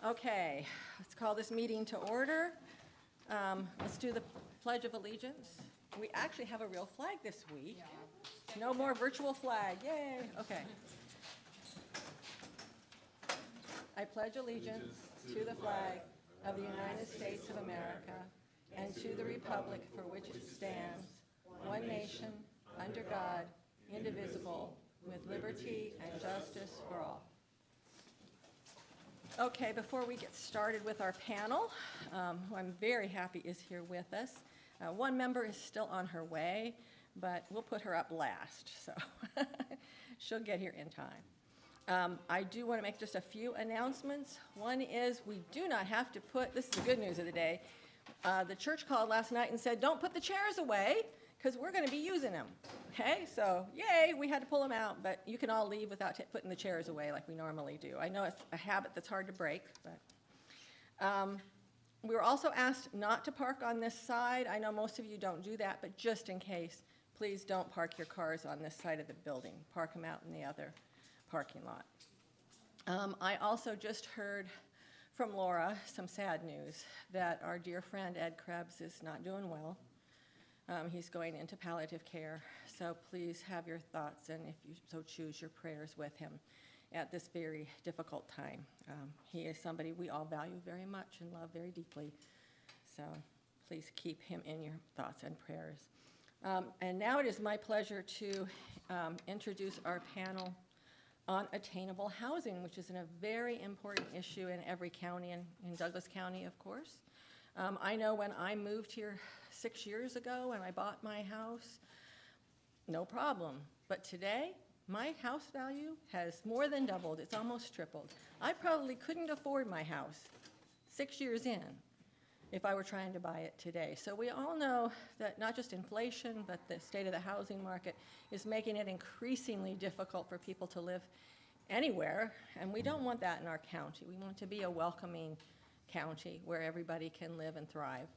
Okay, let's call this meeting to order. Let's do the Pledge of Allegiance. We actually have a real flag this week. No more virtual flag, yay, okay. I pledge allegiance to the flag of the United States of America and to the republic for which it stands, one nation, under God, indivisible, with liberty and justice for all. Okay, before we get started with our panel, who I'm very happy is here with us. One member is still on her way, but we'll put her up last, so she'll get here in time. I do want to make just a few announcements. One is we do not have to put, this is the good news of the day, the church called last night and said, don't put the chairs away, because we're going to be using them. Okay, so yay, we had to pull them out, but you can all leave without putting the chairs away like we normally do. I know it's a habit that's hard to break, but we were also asked not to park on this side. I know most of you don't do that, but just in case, please don't park your cars on this side of the building. Park them out in the other parking lot. I also just heard from Laura some sad news that our dear friend Ed Krebs is not doing well. He's going into palliative care, so please have your thoughts and, if you so choose, your prayers with him at this very difficult time. He is somebody we all value very much and love very deeply, so please keep him in your thoughts and prayers. And now it is my pleasure to introduce our panel on attainable housing, which is a very important issue in every county, in Douglas County, of course. I know when I moved here 6 years ago and I bought my house, no problem. But today, my house value has more than doubled. It's almost tripled. I probably couldn't afford my house 6 years in if I were trying to buy it today. So we all know that not just inflation, but the state of the housing market is making it increasingly difficult for people to live anywhere, and we don't want that in our county. We want to be a welcoming county where everybody can live and thrive.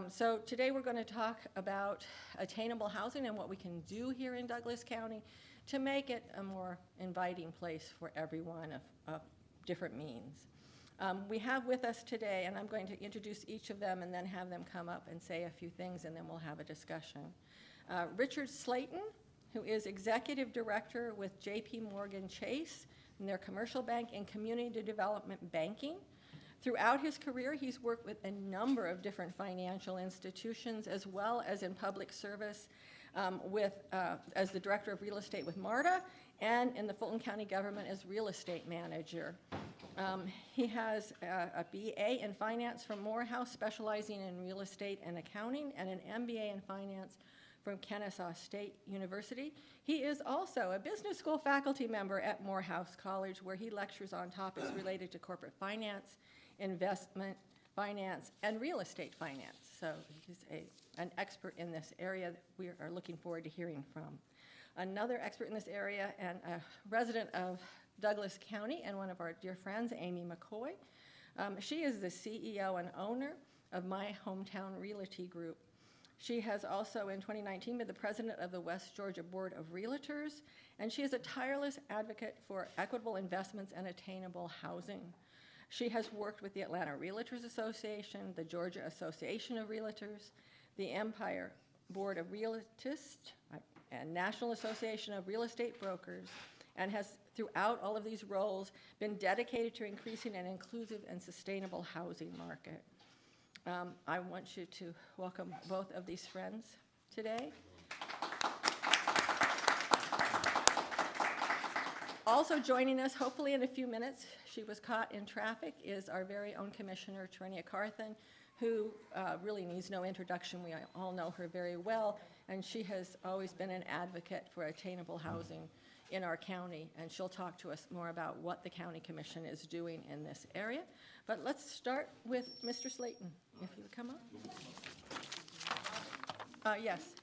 So today we're going to talk about attainable housing and what we can do here in Douglas County to make it a more inviting place for everyone of different means. We have with us today, and I'm going to introduce each of them and then have them come up and say a few things, and then we'll have a discussion. Richard Slation, who is Executive Director with J.P. Morgan Chase in their commercial bank and community development banking. Throughout his career, he's worked with a number of different financial institutions as well as in public service as the Director of Real Estate with MARTA and in the Fulton County government as Real Estate Manager. He has a BA in Finance from Morehouse, specializing in real estate and accounting, and an MBA in Finance from Kennesaw State University. He is also a business school faculty member at Morehouse College, where he lectures on topics related to corporate finance, investment finance, and real estate finance. So he's an expert in this area that we are looking forward to hearing from. Another expert in this area and a resident of Douglas County and one of our dear friends, Amy McCoy. She is the CEO and owner of My Hometown Realty Group. She has also, in 2019, been the president of the West Georgia Board of Realtors, and she is a tireless advocate for equitable investments and attainable housing. She has worked with the Atlanta Realtors Association, the Georgia Association of Realtors, the Empire Board of Realtists, and National Association of Real Estate Brokers, and has, throughout all of these roles, been dedicated to increasing an inclusive and sustainable housing market. I want you to welcome both of these friends today. Also joining us, hopefully in a few minutes, she was caught in traffic, is our very own Commissioner, Tarenia Carthan, who really needs no introduction. We all know her very well, and she has always been an advocate for attainable housing in our county, and she'll talk to us more about what the County Commission is doing in this area. But let's start with Mr. Slation, if you would come up. Yes.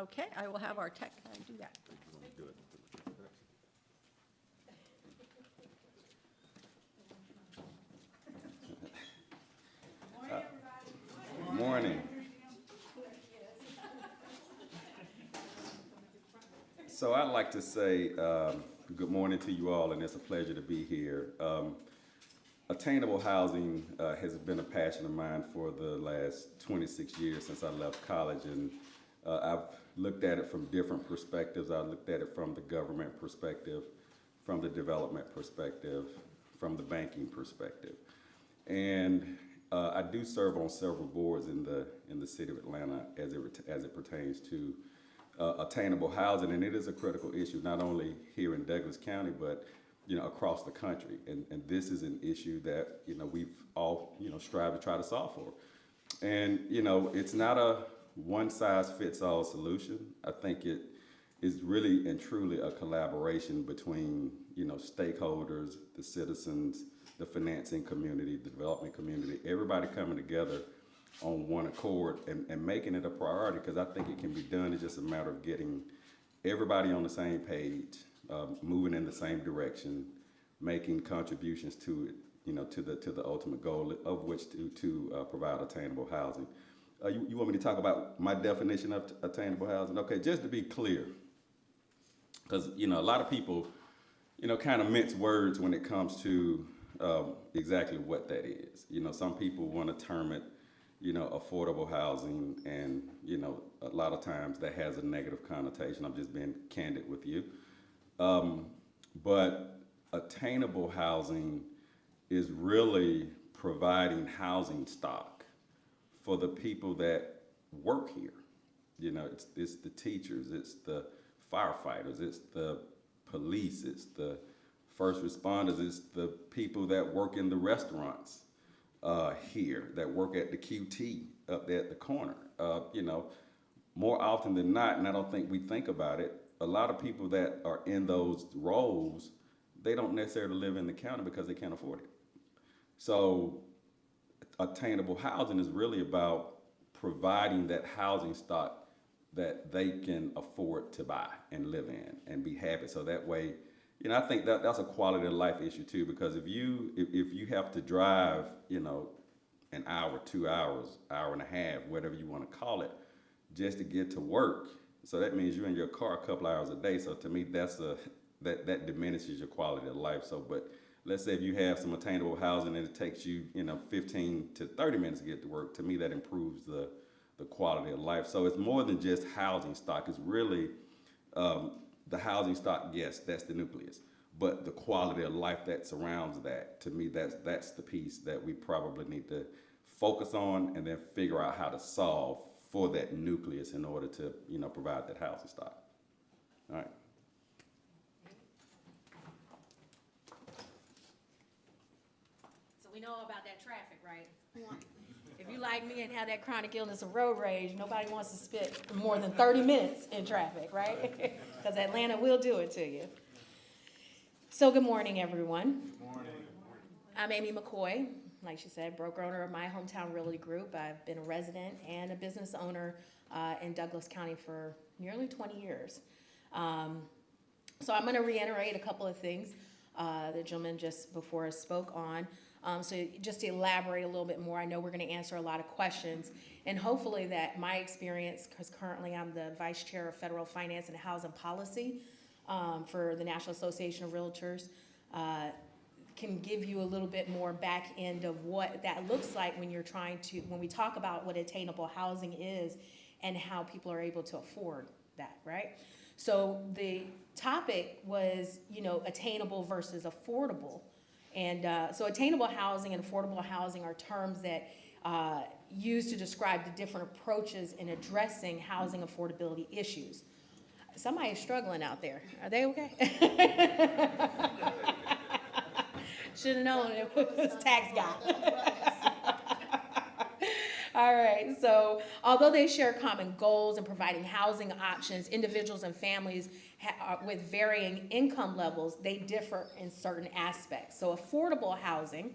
Okay, I will have our tech guy do that. Morning. So I'd like to say Good morning to you all, and it's a pleasure to be here. Attainable housing has been a passion of mine for the last 26 years since I left college, and I've looked at it from different perspectives. I looked at it from the government perspective, from the development perspective, from the banking perspective. And I do serve on several boards in the city of Atlanta as it pertains to attainable housing, and it is a critical issue not only here in Douglas County, but across the country. And this is an issue that we've all strive to try to solve for. And it's not a one-size-fits-all solution. I think it is really and truly a collaboration between stakeholders, the citizens, the financing community, the development community, everybody coming together on one accord and making it a priority, because I think it can be done. It's just a matter of getting everybody on the same page, moving in the same direction, making contributions to it, to the ultimate goal of which to provide attainable housing. You want me to talk about my definition of attainable housing? Okay, just to be clear, because a lot of people kind of mince words when it comes to exactly what that is. Some people want to term it affordable housing, and a lot of times that has a negative connotation. I'm just being candid with you. But attainable housing is really providing housing stock for the people that work here. It's the teachers, it's the firefighters, it's the police, it's the first responders, it's the people that work in the restaurants here, that work at the QT up there at the corner. More often than not, and I don't think we think about it, a lot of people that are in those roles, they don't necessarily live in the county because they can't afford it. So attainable housing is really about providing that housing stock that they can afford to buy and live in and be happy. So that way, I think that's a quality of life issue too, because if you have to drive, an hour, 2 hours, hour and a half, whatever you want to call it, just to get to work, so that means you're in your car a couple hours a day. So to me, that diminishes your quality of life. So, but let's say if you have some attainable housing and it takes you, 15 to 30 minutes to get to work, to me that improves the quality of life. So it's more than just housing stock. It's really the housing stock, yes, that's the nucleus. But the quality of life that surrounds that, to me, that's the piece that we probably need to focus on and then figure out how to solve for that nucleus in order to, provide that housing stock. All right. So we know about that traffic, right? If you like me and have that chronic illness of road rage, nobody wants to spend more than 30 minutes in traffic, right? Because Atlanta will do it to you. So good morning, everyone. Good morning. I'm Amy McCoy. Like she said, broker owner of my hometown realty group. I've been a resident and a business owner in Douglas County for nearly 20 years. So I'm going to reiterate a couple of things the gentleman just before us spoke on. So just to elaborate a little bit more, I know we're going to answer a lot of questions, and hopefully that my experience, because currently I'm the Vice Chair of Federal Finance and Housing Policy for the National Association of Realtors, can give you a little bit more back end of what that looks like when when we talk about what attainable housing is and how people are able to afford that, right? So the topic was, attainable versus affordable. And so attainable housing and affordable housing are terms that used to describe the different approaches in addressing housing affordability issues. Somebody's struggling out there. Are they okay? Should have known it was tax guy. All right, so although they share common goals in providing housing options, individuals and families with varying income levels, they differ in certain aspects. So affordable housing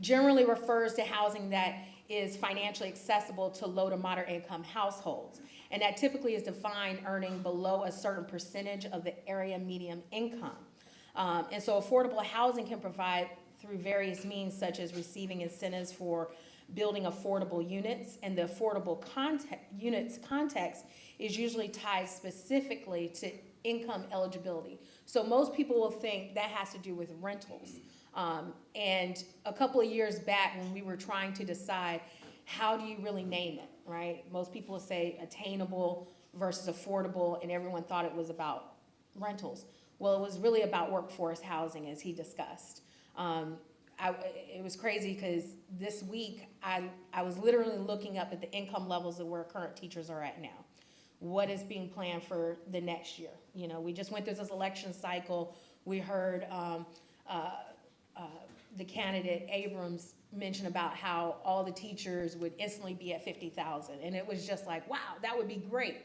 generally refers to housing that is financially accessible to low to moderate income households. And that typically is defined earning below a certain percentage of the area median income. And so affordable housing can provide through various means, such as receiving incentives for building affordable units, and the affordable units context is usually tied specifically to income eligibility. So most people will think that has to do with rentals. And a couple of years back when we were trying to decide how do you really name it, right? Most people will say attainable versus affordable, and everyone thought it was about rentals. Well, it was really about workforce housing, as he discussed. It was crazy because this week I was literally looking up at the income levels of where current teachers are at now. What is being planned for the next year? You know, we just went through this election cycle. We heard the candidate Abrams mention about how all the teachers would instantly be at 50,000, and it was just like, wow, that would be great.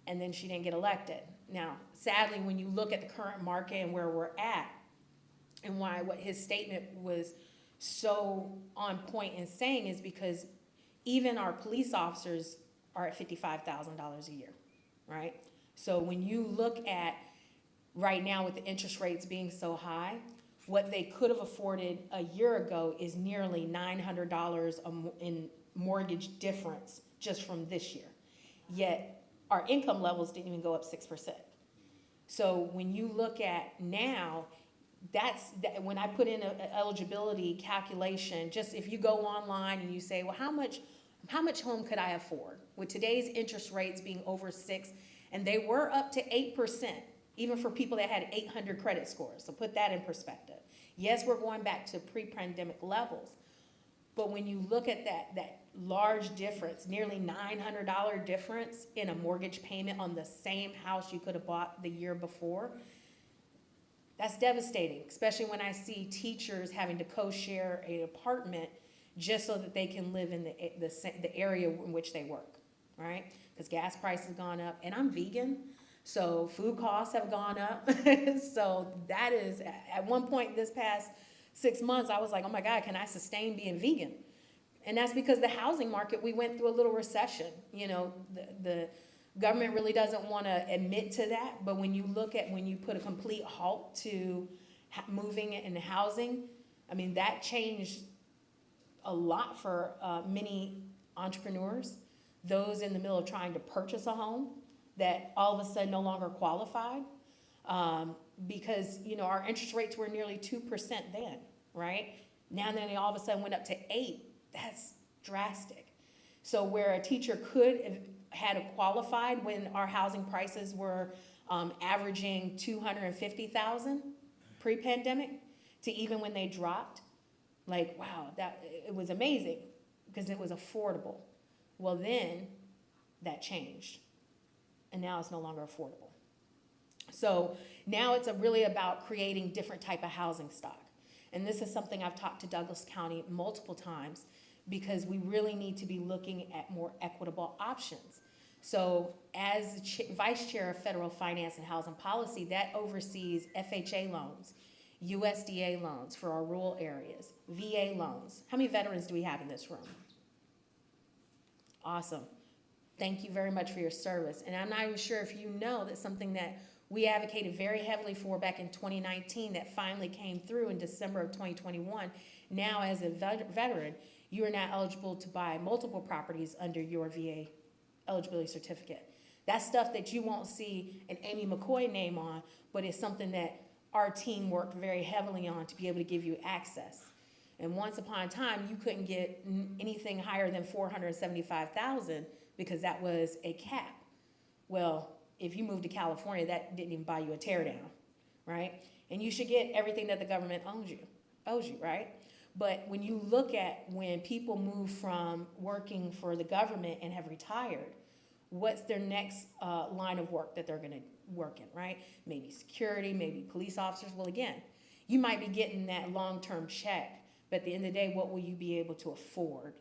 And then she didn't get elected. Now, sadly, when you look at the current market and where we're at, and why what his statement was so on point in saying is because even our police officers are at $55,000 a year, right? So when you look at right now with the interest rates being so high, what they could have afforded a year ago is nearly $900 in mortgage difference just from this year. Yet our income levels didn't even go up 6%. So when you look at now, when I put in an eligibility calculation, just if you go online and you say, well, how much home could I afford? With today's interest rates being over 6%, and they were up to 8%, even for people that had 800 credit scores. So put that in perspective. Yes, we're going back to pre-pandemic levels, but when you look at that large difference, nearly $900 difference in a mortgage payment on the same house you could have bought the year before, that's devastating, especially when I see teachers having to co-share an apartment just so that they can live in the area in which they work, right? Because gas prices have gone up, and I'm vegan, so food costs have gone up. So that is, at one point this past 6 months, I was like, oh my God, can I sustain being vegan? And that's because the housing market, we went through a little recession. You know, the government really doesn't want to admit to that, but when you look at when you put a complete halt to moving and housing, I mean, that changed a lot for many entrepreneurs, those in the middle of trying to purchase a home that all of a sudden no longer qualified because, you know, our interest rates were nearly 2% then, right? Now then they all of a sudden went up to 8%. That's drastic. So where a teacher could have had qualified when our housing prices were averaging $250,000 pre-pandemic to even when they dropped, like, wow, it was amazing because it was affordable. Well, then that changed, and now it's no longer affordable. So now it's really about creating different type of housing stock. And this is something I've talked to Douglas County multiple times because we really need to be looking at more equitable options. So as Vice Chair of Federal Finance and Housing Policy, that oversees FHA loans, USDA loans for our rural areas, VA loans. How many veterans do we have in this room? Awesome. Thank you very much for your service. And I'm not even sure if you know that something that we advocated very heavily for back in 2019 that finally came through in December of 2021. Now as a veteran, you are now eligible to buy multiple properties under your VA eligibility certificate. That's stuff that you won't see an Amy McCoy name on, but it's something that our team worked very heavily on to be able to give you access. And once upon a time, you couldn't get anything higher than $475,000 because that was a cap. Well, if you moved to California, that didn't even buy you a teardown, right? And you should get everything that the government owes you, right? But when you look at when people move from working for the government and have retired, what's their next line of work that they're going to work in, right? Maybe security, maybe police officers. Well, again, you might be getting that long-term check, but at the end of the day, what will you be able to afford?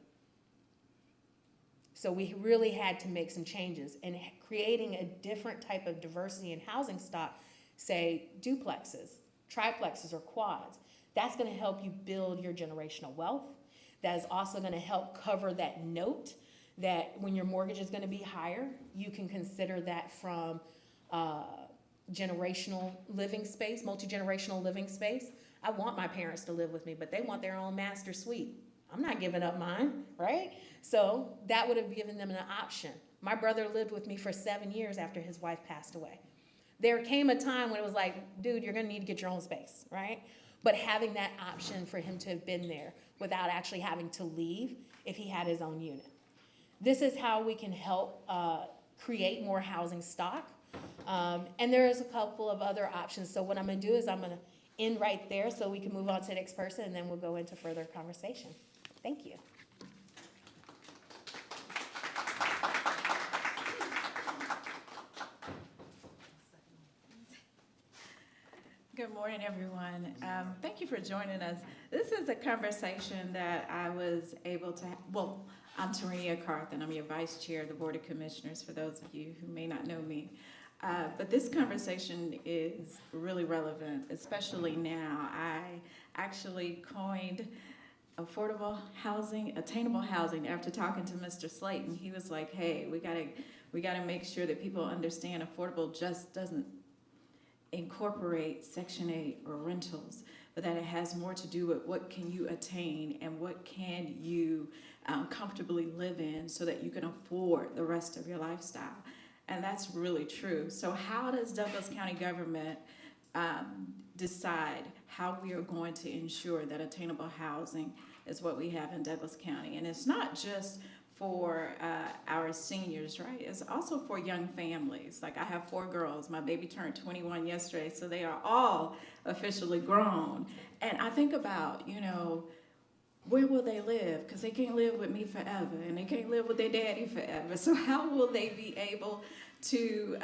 So we really had to make some changes, and creating a different type of diversity in housing stock, say duplexes, triplexes, or quads. That's going to help you build your generational wealth. That is also going to help cover that note that when your mortgage is going to be higher, you can consider that from generational living space, multi-generational living space. I want my parents to live with me, but they want their own master suite. I'm not giving up mine, right? So that would have given them an option. My brother lived with me for 7 years after his wife passed away. There came a time when it was like, dude, you're gonna need to get your own space, right? But having that option for him to have been there without actually having to leave if he had his own unit. This is how we can help create more housing stock. And there's a couple of other options. So what I'm gonna do is I'm gonna end right there so we can move on to the next person, and then we'll go into further conversation. Thank you. Good morning, everyone. Thank you for joining us. This is a conversation that I was able to, I'm Tarenia Carthan. I'm your Vice Chair of the Board of Commissioners, for those of you who may not know me. But this conversation is really relevant, especially now. I actually coined affordable housing, attainable housing, after talking to Mr. Slation. He was like, hey, we gotta make sure that people understand affordable just doesn't incorporate Section 8 or rentals, but that it has more to do with what can you attain and what can you comfortably live in so that you can afford the rest of your lifestyle. And that's really true. So how does Douglas County government decide how we are going to ensure that attainable housing is what we have in Douglas County? And it's not just for our seniors, right? It's also for young families. Like, I have 4 girls. My baby turned 21 yesterday, so they are all officially grown. And I think about, you know, where will they live? Because they can't live with me forever, and they can't live with their daddy forever. So how will they be able to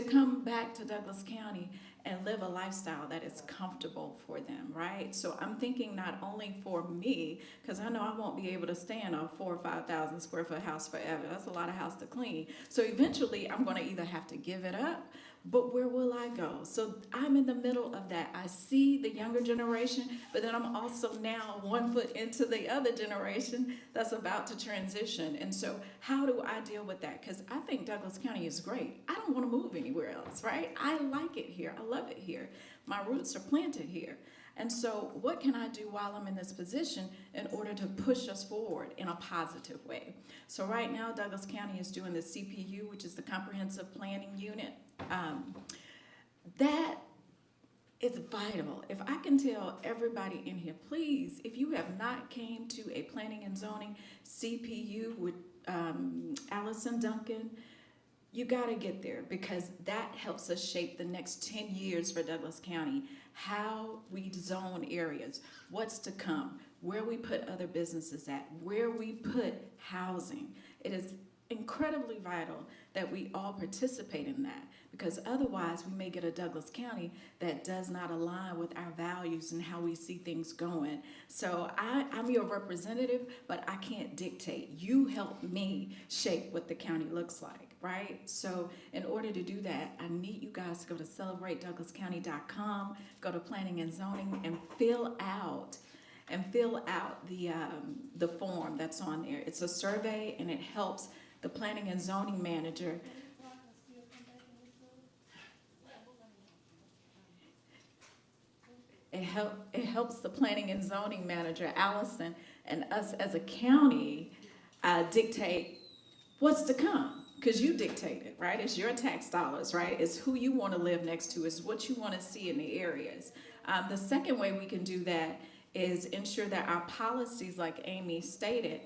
come back to Douglas County and live a lifestyle that is comfortable for them, right? So I'm thinking not only for me, because I know I won't be able to stay in a 4,000 or 5,000 square foot house forever. That's a lot of house to clean. So eventually I'm going to either have to give it up, but where will I go? So I'm in the middle of that. I see the younger generation, but then I'm also now 1 foot into the other generation that's about to transition. And so how do I deal with that? Because I think Douglas County is great. I don't want to move anywhere else, right? I like it here. I love it here. My roots are planted here. And so what can I do while I'm in this position in order to push us forward in a positive way? So right now, Douglas County is doing the CPU, which is the Comprehensive Planning Unit. That is vital. If I can tell everybody in here, please, if you have not came to a planning and zoning CPU with Allison Duncan, you got to get there, because that helps us shape the next 10 years for Douglas County, how we zone areas, what's to come, where we put other businesses at, where we put housing. It is incredibly vital that we all participate in that, because otherwise we may get a Douglas County that does not align with our values and how we see things going. So I'm your representative, but I can't dictate. You help me shape what the county looks like, right? So in order to do that, I need you guys to go to celebratedouglascounty.com, go to planning and zoning, and fill out the form that's on there. It's a survey, and it helps the planning and zoning manager it helps the planning and zoning manager, Allison, and us as a county dictate what's to come, because you dictate it, right? It's your tax dollars, right? It's who you want to live next to. It's what you want to see in the areas. The second way we can do that is ensure that our policies, like Amy stated,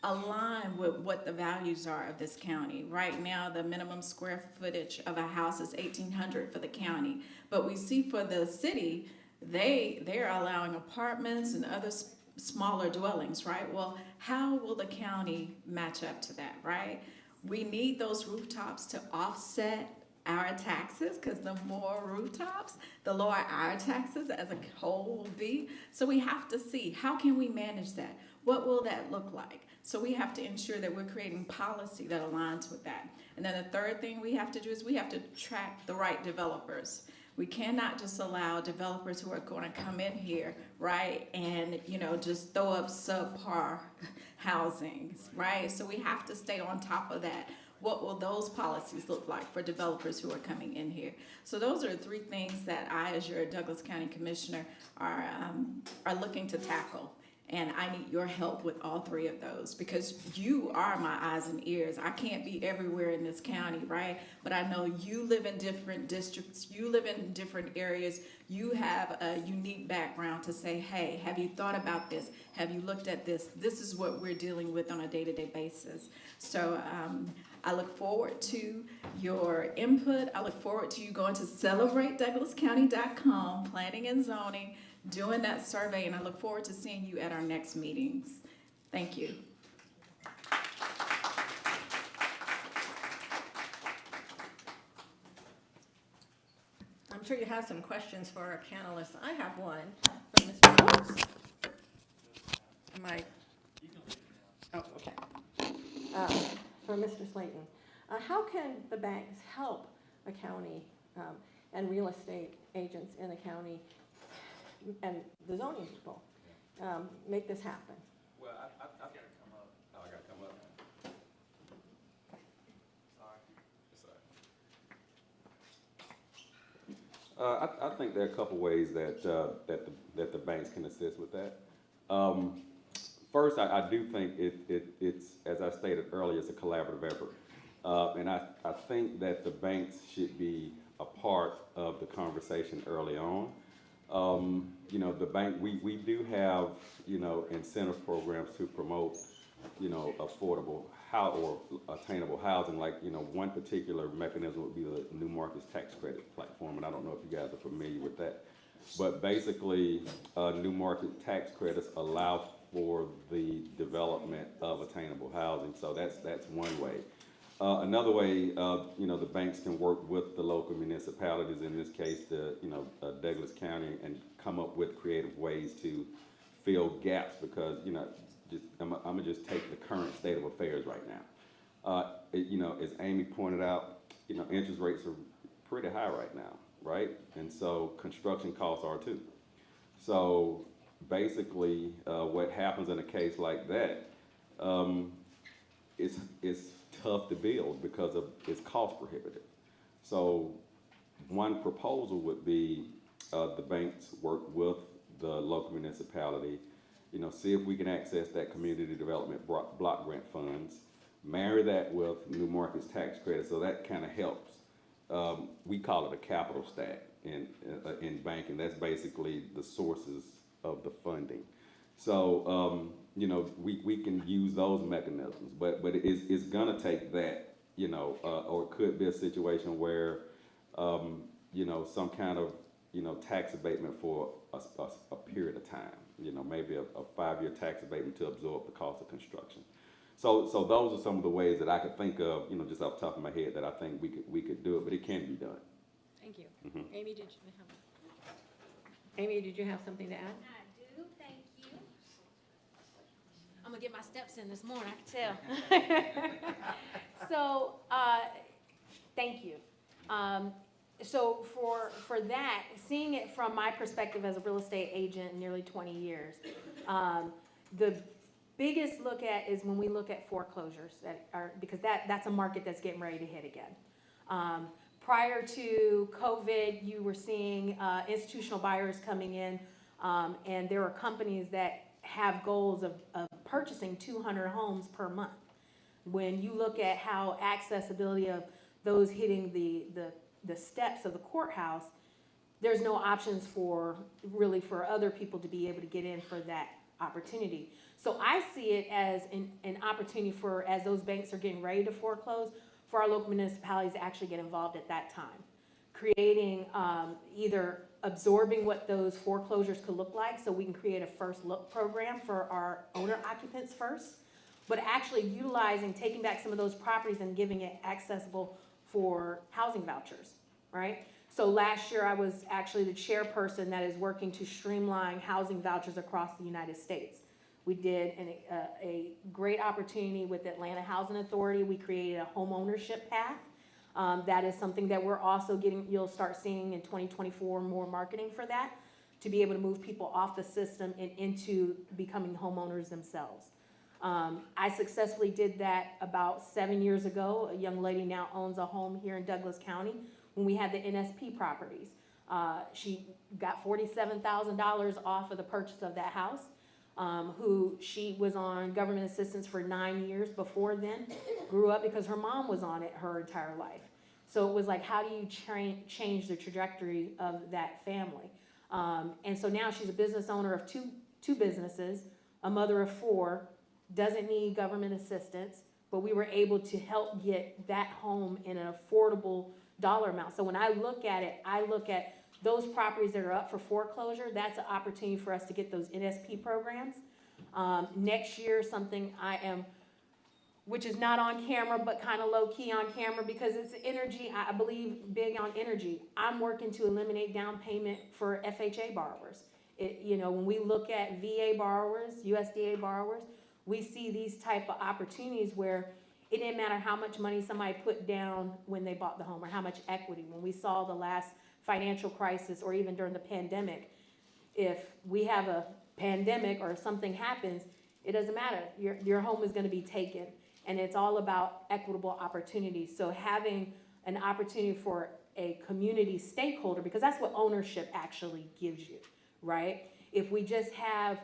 align with what the values are of this county. Right now, the minimum square footage of a house is 1,800 for the county, but we see for the city, they're allowing apartments and other smaller dwellings, right? Well, how will the county match up to that, right? We need those rooftops to offset our taxes, because the more rooftops, the lower our taxes as a whole will be. So we have to see, how can we manage that? What will that look like? So we have to ensure that we're creating policy that aligns with that. And then the third thing we have to do is we have to attract the right developers. We cannot just allow developers who are going to come in here, right, and, you know, just throw up subpar housing, right? So we have to stay on top of that. What will those policies look like for developers who are coming in here? So those are 3 things that I, as your Douglas County Commissioner, are looking to tackle. And I need your help with all three of those because you are my eyes and ears. I can't be everywhere in this county, right? But I know you live in different districts, you live in different areas. You have a unique background to say, hey, have you thought about this? Have you looked at this? This is what we're dealing with on a day-to-day basis. So I look forward to your input. I look forward to you going to celebratedouglascounty.com, planning and zoning, doing that survey, and I look forward to seeing you at our next meetings. Thank you. I'm sure you have some questions for our panelists. I have one from Mr. Brooks. Am I? Oh, okay. From Mr. Slayton. How can the banks help a county and real estate agents in the county and the zoning people make this happen? Well, I've got to come up. Oh, I got to come up. Sorry. I think there are a couple ways that the banks can assist with that. First, I do think it's, as I stated earlier, it's a collaborative effort. And I think that the banks should be a part of the conversation early on. You know, the bank, we do have, you know, incentive programs to promote, you know, affordable or attainable housing. Like, you know, one particular mechanism would be the New Markets Tax Credit platform, and I don't know if you guys are familiar with that. But basically, New Market Tax Credits allow for the development of attainable housing. So that's one way. Another way, you know, the banks can work with the local municipalities, in this case, Douglas County, and come up with creative ways to fill gaps because, you know, I'm gonna just take the current state of affairs right now. You know, as Amy pointed out, you know, interest rates are pretty high right now, right? And so construction costs are too. So basically, what happens in a case like that, it's tough to build because it's cost prohibitive. So one proposal would be the banks work with the local municipality, you know, see if we can access that community development block grant funds, marry that with New Markets Tax Credit, so that kind of helps. We call it a capital stack in banking. That's basically the sources of the funding. So, you know, we can use those mechanisms, but it's gonna take that, you know, or it could be a situation where, you know, some kind of, you know, tax abatement for a period of time, you know, maybe a 5-year tax abatement to absorb the cost of construction. So those are some of the ways that I could think of, you know, just off the top of my head that I think we could do it, but it can be done. Thank you. Mm-hmm. Amy, did you have something to add? I do, thank you. I'm gonna get my steps in this morning, I can tell. So, thank you. So for that, seeing it from my perspective as a real estate agent in nearly 20 years, the biggest look at is when we look at foreclosures because that's a market that's getting ready to hit again. Prior to COVID, you were seeing institutional buyers coming in, and there are companies that have goals of purchasing 200 homes per month. When you look at how accessibility of those hitting the steps of the courthouse, there's no options for other people to be able to get in for that opportunity. So I see it as an opportunity as those banks are getting ready to foreclose, for our local municipalities to actually get involved at that time, creating either absorbing what those foreclosures could look like so we can create a first look program for our owner occupants first, but actually utilizing, taking back some of those properties and giving it accessible for housing vouchers, right? So last year I was actually the chairperson that is working to streamline housing vouchers across the United States. We did a great opportunity with Atlanta Housing Authority. We created a home ownership path. That is something that we're also you'll start seeing in 2024 more marketing for that, to be able to move people off the system and into becoming homeowners themselves. I successfully did that about 7 years ago. A young lady now owns a home here in Douglas County when we had the NSP properties. She got $47,000 off of the purchase of that house. who she was on government assistance for 9 years before then, grew up because her mom was on it her entire life. So it was like, how do you change the trajectory of that family? And so now she's a business owner of two businesses, a mother of 4, doesn't need government assistance, but we were able to help get that home in an affordable dollar amount. So when I look at it, I look at those properties that are up for foreclosure. That's an opportunity for us to get those NSP programs. Next year, something which is not on camera, but kind of low key on camera because it's energy. I believe big on energy. I'm working to eliminate down payment for FHA borrowers. When we look at VA borrowers, USDA borrowers, we see these type of opportunities where it didn't matter how much money somebody put down when they bought the home or how much equity. When we saw the last financial crisis or even during the pandemic, if we have a pandemic or something happens, it doesn't matter. Your home is going to be taken. And it's all about equitable opportunities. So having an opportunity for a community stakeholder, because that's what ownership actually gives you, right? If we just have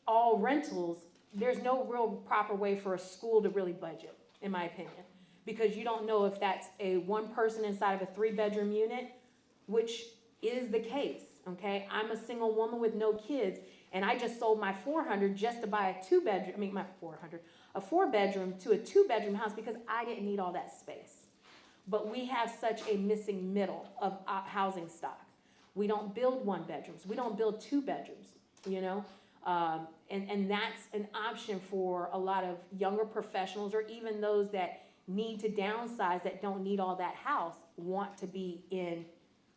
all rentals, there's no real proper way for a school to really budget, in my opinion, because you don't know if that's a one person inside of a 3-bedroom unit, which is the case, okay? I'm a single woman with no kids, and I just sold my 400 just to buy a 2-bedroom, a 4-bedroom to a 2-bedroom house because I didn't need all that space. But we have such a missing middle of housing stock. We don't build 1-bedrooms. We don't build 2-bedrooms, and that's an option for a lot of younger professionals or even those that need to downsize that don't need all that house, want to be in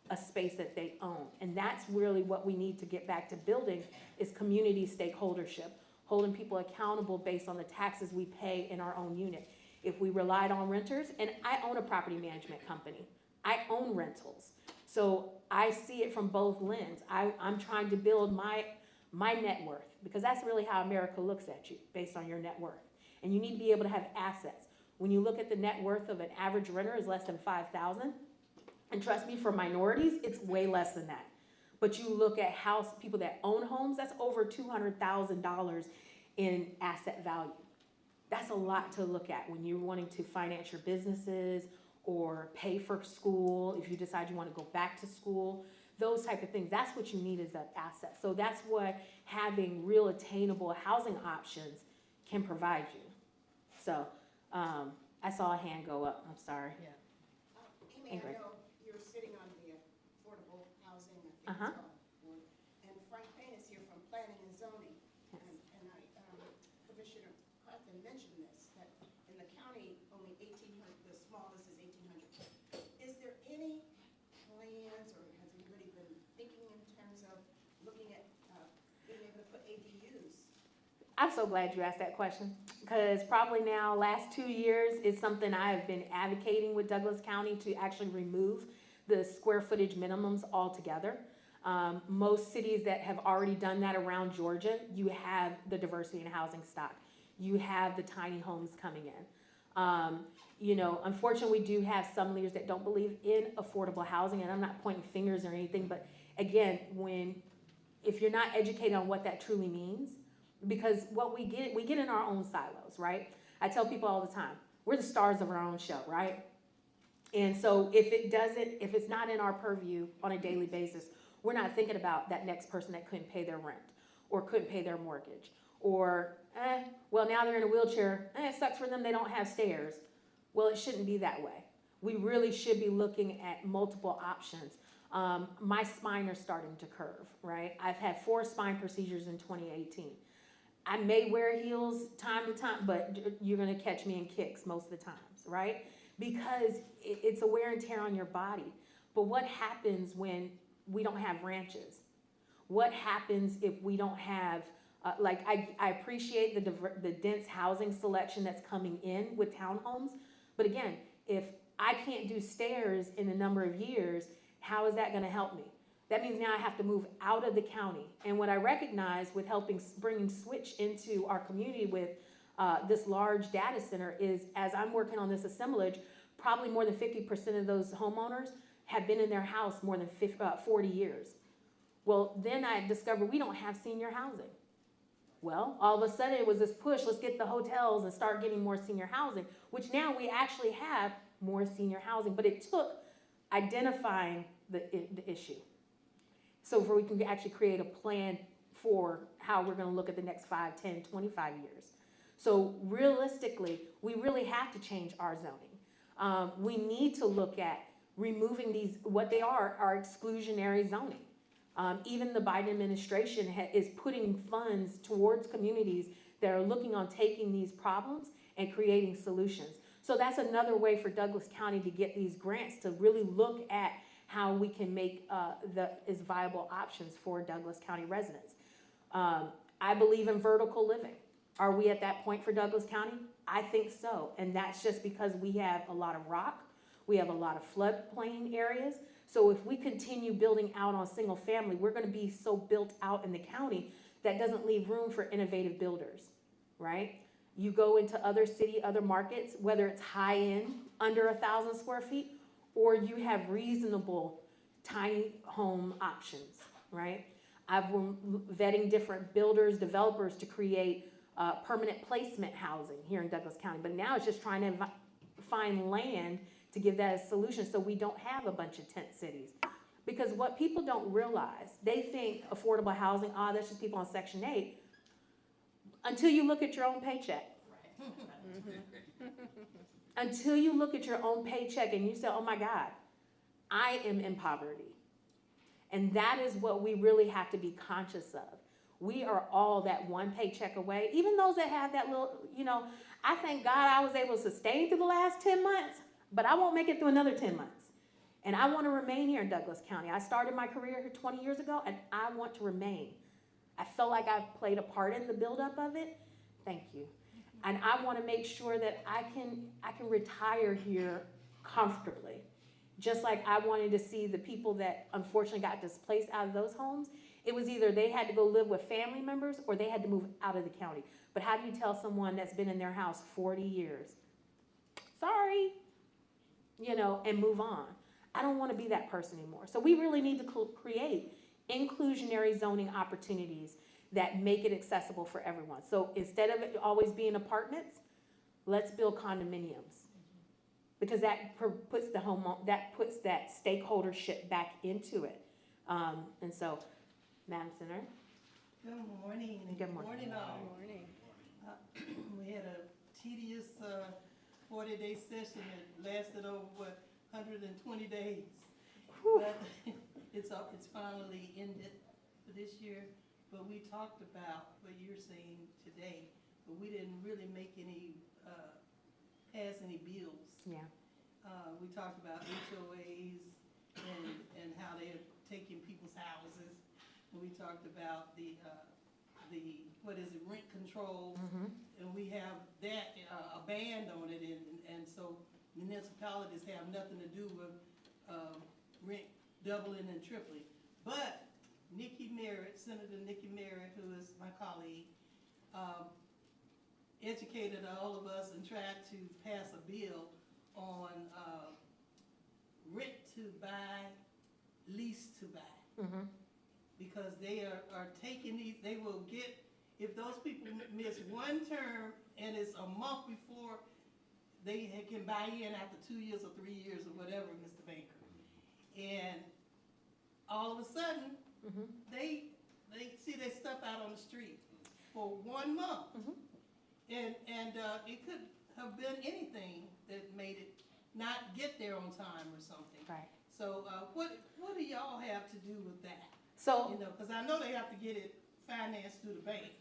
a space that they own. And that's really what we need to get back to building is community stakeholdership, holding people accountable based on the taxes we pay in our own unit. If we relied on renters, and I own a property management company, I own rentals. So I see it from both lenses. I'm trying to build my net worth because that's really how America looks at you, based on your net worth. And you need to be able to have assets. When you look at the net worth of an average renter is less than $5,000, and trust me, for minorities, it's way less than that. But you look at people that own homes, that's over $200,000 in asset value. That's a lot to look at when you're wanting to finance your businesses or pay for school, if you decide you want to go back to school, those type of things. That's what you need as an asset. So that's what having real attainable housing options can provide you. So I saw a hand go up. I'm sorry. Yeah. Ingrid. Amy, I know you're sitting on the affordable housing, I think Uh-huh. it's called, board, and Frank Payne is here from Planning and Zoning. Yes. And Commissioner Carthan mentioned this, that in the county, only 1,800, the smallest is 1,800. Is there any plans, or has anybody been thinking in terms of looking at being able to put ADUs? I'm so glad you asked that question because probably now last 2 years is something I have been advocating with Douglas County to actually remove the square footage minimums altogether. Most cities that have already done that around Georgia, you have the diversity in housing stock. You have the tiny homes coming in. Unfortunately, we do have some leaders that don't believe in affordable housing, and I'm not pointing fingers or anything, but again, if you're not educated on what that truly means, because what we get in our own silos, right? I tell people all the time, we're the stars of our own show, right? And so if it's not in our purview on a daily basis, we're not thinking about that next person that couldn't pay their rent or couldn't pay their mortgage or, well, now they're in a wheelchair. It sucks for them, they don't have stairs. Well, it shouldn't be that way. We really should be looking at multiple options. My spine is starting to curve, right? I've had 4 spine procedures in 2018. I may wear heels time to time, but you're gonna catch me in kicks most of the times, right? Because it's a wear and tear on your body. But what happens when we don't have ranches? What happens if we don't have, I appreciate the dense housing selection that's coming in with townhomes, but again, if I can't do stairs in a number of years, how is that gonna help me? That means now I have to move out of the county. And what I recognize with bringing Switch into our community with this large data center is, as I'm working on this assemblage, probably more than 50% of those homeowners have been in their house more than 40 years. Well, then I discovered we don't have senior housing. Well, all of a sudden it was this push, let's get the hotels and start getting more senior housing, which now we actually have more senior housing, but it took identifying the issue. So we can actually create a plan for how we're gonna look at the next 5, 10, 25 years. So realistically, we really have to change our zoning. We need to look at removing these, what they are exclusionary zoning. Even the Biden administration is putting funds towards communities that are looking on taking these problems and creating solutions. So that's another way for Douglas County to get these grants, to really look at how we can make as viable options for Douglas County residents. I believe in vertical living. Are we at that point for Douglas County? I think so, and that's just because we have a lot of rock, we have a lot of floodplain areas. So if we continue building out on single family, we're gonna be so built out in the county that doesn't leave room for innovative builders, right? You go into other other markets, whether it's high end, under 1,000 square feet, or you have reasonable tiny home options, right? I've been vetting different builders, developers to create permanent placement housing here in Douglas County, but now it's just trying to find land to give that as a solution so we don't have a bunch of tent cities. Because what people don't realize, they think affordable housing, that's just people on Section 8, until you look at your own paycheck. Until you look at your own paycheck and you say, oh my God, I am in poverty. And that is what we really have to be conscious of. We are all that one paycheck away. Even those that have that little, I thank God I was able to sustain through the last 10 months, but I won't make it through another 10 months. And I want to remain here in Douglas County. I started my career here 20 years ago, and I want to remain. I feel like I've played a part in the buildup of it. Thank you. And I want to make sure that I can retire here comfortably. Just like I wanted to see the people that unfortunately got displaced out of those homes. It was either they had to go live with family members or they had to move out of the county. But how do you tell someone that's been in their house 40 years, sorry, and move on? I don't want to be that person anymore. So we really need to create inclusionary zoning opportunities that make it accessible for everyone. So instead of it always being apartments, let's build condominiums. Because that puts puts that stakeholdership back into it. And so, Madam Senator. Good morning. Good morning. All. Good morning. We had a tedious 40-day session that lasted over 120 days. Whew. But it's finally ended for this year. But we talked about what you're saying today, but we didn't really make any pass any bills. Yeah. We talked about HOAs and how they're taking people's houses. And we talked about the rent control. Mm-hmm. And we have that, a ban on it, and so municipalities have nothing to do with rent doubling and tripling. But Senator Nikki Merritt, who is my colleague, educated all of us and tried to pass a bill on rent to buy, lease to buy. Mm-hmm. Because they are taking these, they will get, if those people miss one term and it's a month before, they can buy in after 2 years or 3 years or whatever, Mr. Baker. And all of a sudden, Mm-hmm. they see their stuff out on the street for 1 month. Mm-hmm. And it could have been anything that made it not get there on time or something. Right. So what do y'all have to do with that? So, Because I know they have to get it financed through the bank.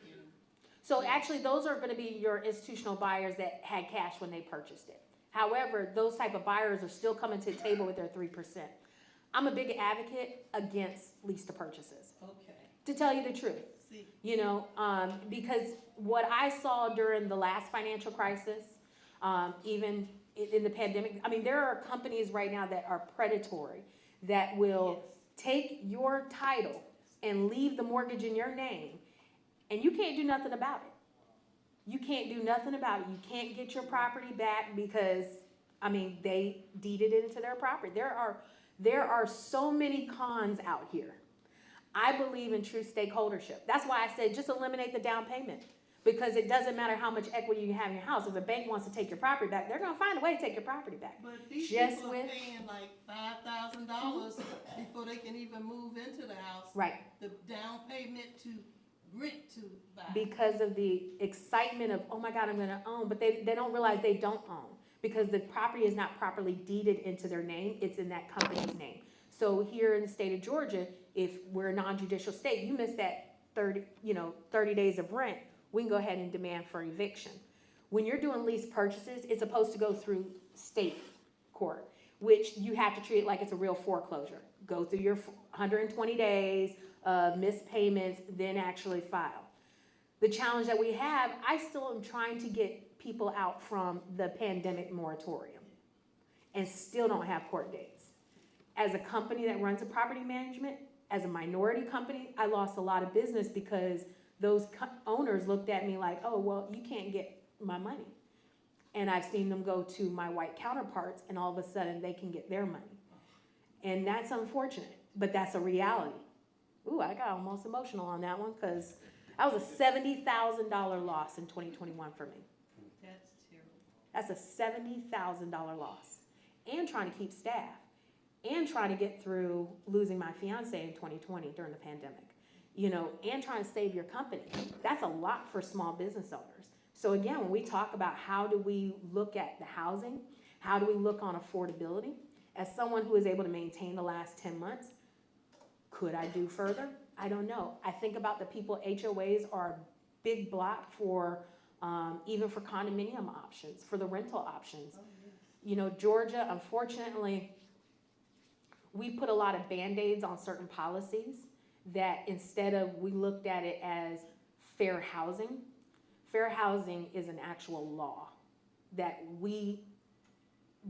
actually, those are going to be your institutional buyers that had cash when they purchased it. However, those type of buyers are still coming to the table with their 3%. I'm a big advocate against lease to purchases. Okay. To tell you the truth. See. Because what I saw during the last financial crisis, even in the pandemic, there are companies right now that are predatory, that will take your title and leave the mortgage in your name, and you can't do nothing about it. You can't do nothing about it. You can't get your property back because, they deeded it into their property. There are so many cons out here. I believe in true stakeholdership. That's why I said just eliminate the down payment. Because it doesn't matter how much equity you have in your house. If the bank wants to take your property back, they're gonna find a way to take your property back. But these Just people are with- paying like $5,000 before they can even move into the house. Right. The down payment to rent to buy. Because of the excitement of, oh my God, I'm gonna own, but they don't realize they don't own. Because the property is not properly deeded into their name, it's in that company's name. So here in the state of Georgia, if we're a non-judicial state, you miss that 30 days of rent, we can go ahead and demand for eviction. When you're doing lease purchases, it's supposed to go through state court, which you have to treat it like it's a real foreclosure. Go through your 120 days, missed payments, then actually file. The challenge that we have, I still am trying to get people out from the pandemic moratorium and still don't have court dates. As a company that runs a property management, as a minority company, I lost a lot of business because those owners looked at me like, oh, well, you can't get my money. And I've seen them go to my white counterparts and all of a sudden they can get their money. And that's unfortunate, but that's a reality. Ooh, I got almost emotional on that one because that was a $70,000 loss in 2021 for me. That's terrible. That's a $70,000 loss. And trying to keep staff. And trying to get through losing my fiance in 2020 during the pandemic. And trying to save your company. That's a lot for small business owners. So again, when we talk about how do we look at the housing, how do we look on affordability, as someone who is able to maintain the last 10 months, could I do further? I don't know. I think about the people, HOAs are a big block for, even for condominium options, for the rental options. Georgia, unfortunately, we put a lot of Band-Aids on certain policies that instead of, we looked at it as fair housing. Fair housing is an actual law that we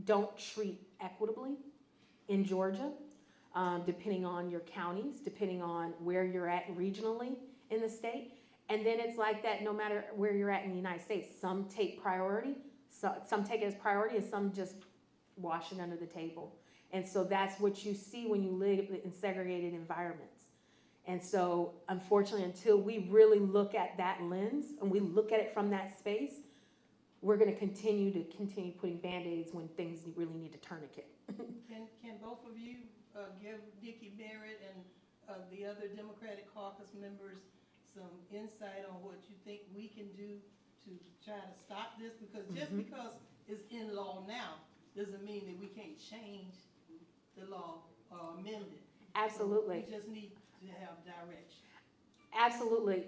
don't treat equitably in Georgia, depending on your counties, depending on where you're at regionally in the state. And then it's like that no matter where you're at in the United States. Some take priority, some take it as priority, and some just wash it under the table. And so that's what you see when you live in segregated environments. And so, unfortunately, until we really look at that lens and we look at it from that space, we're going to continue putting Band-Aids when things really need to tourniquet. Can both of you give Nikki Barrett and the other Democratic caucus members some insight on what you think we can do to try to stop this? Because just because it's in law now doesn't mean that we can't change the law or amend it. Absolutely. So we just need to have direction. Absolutely.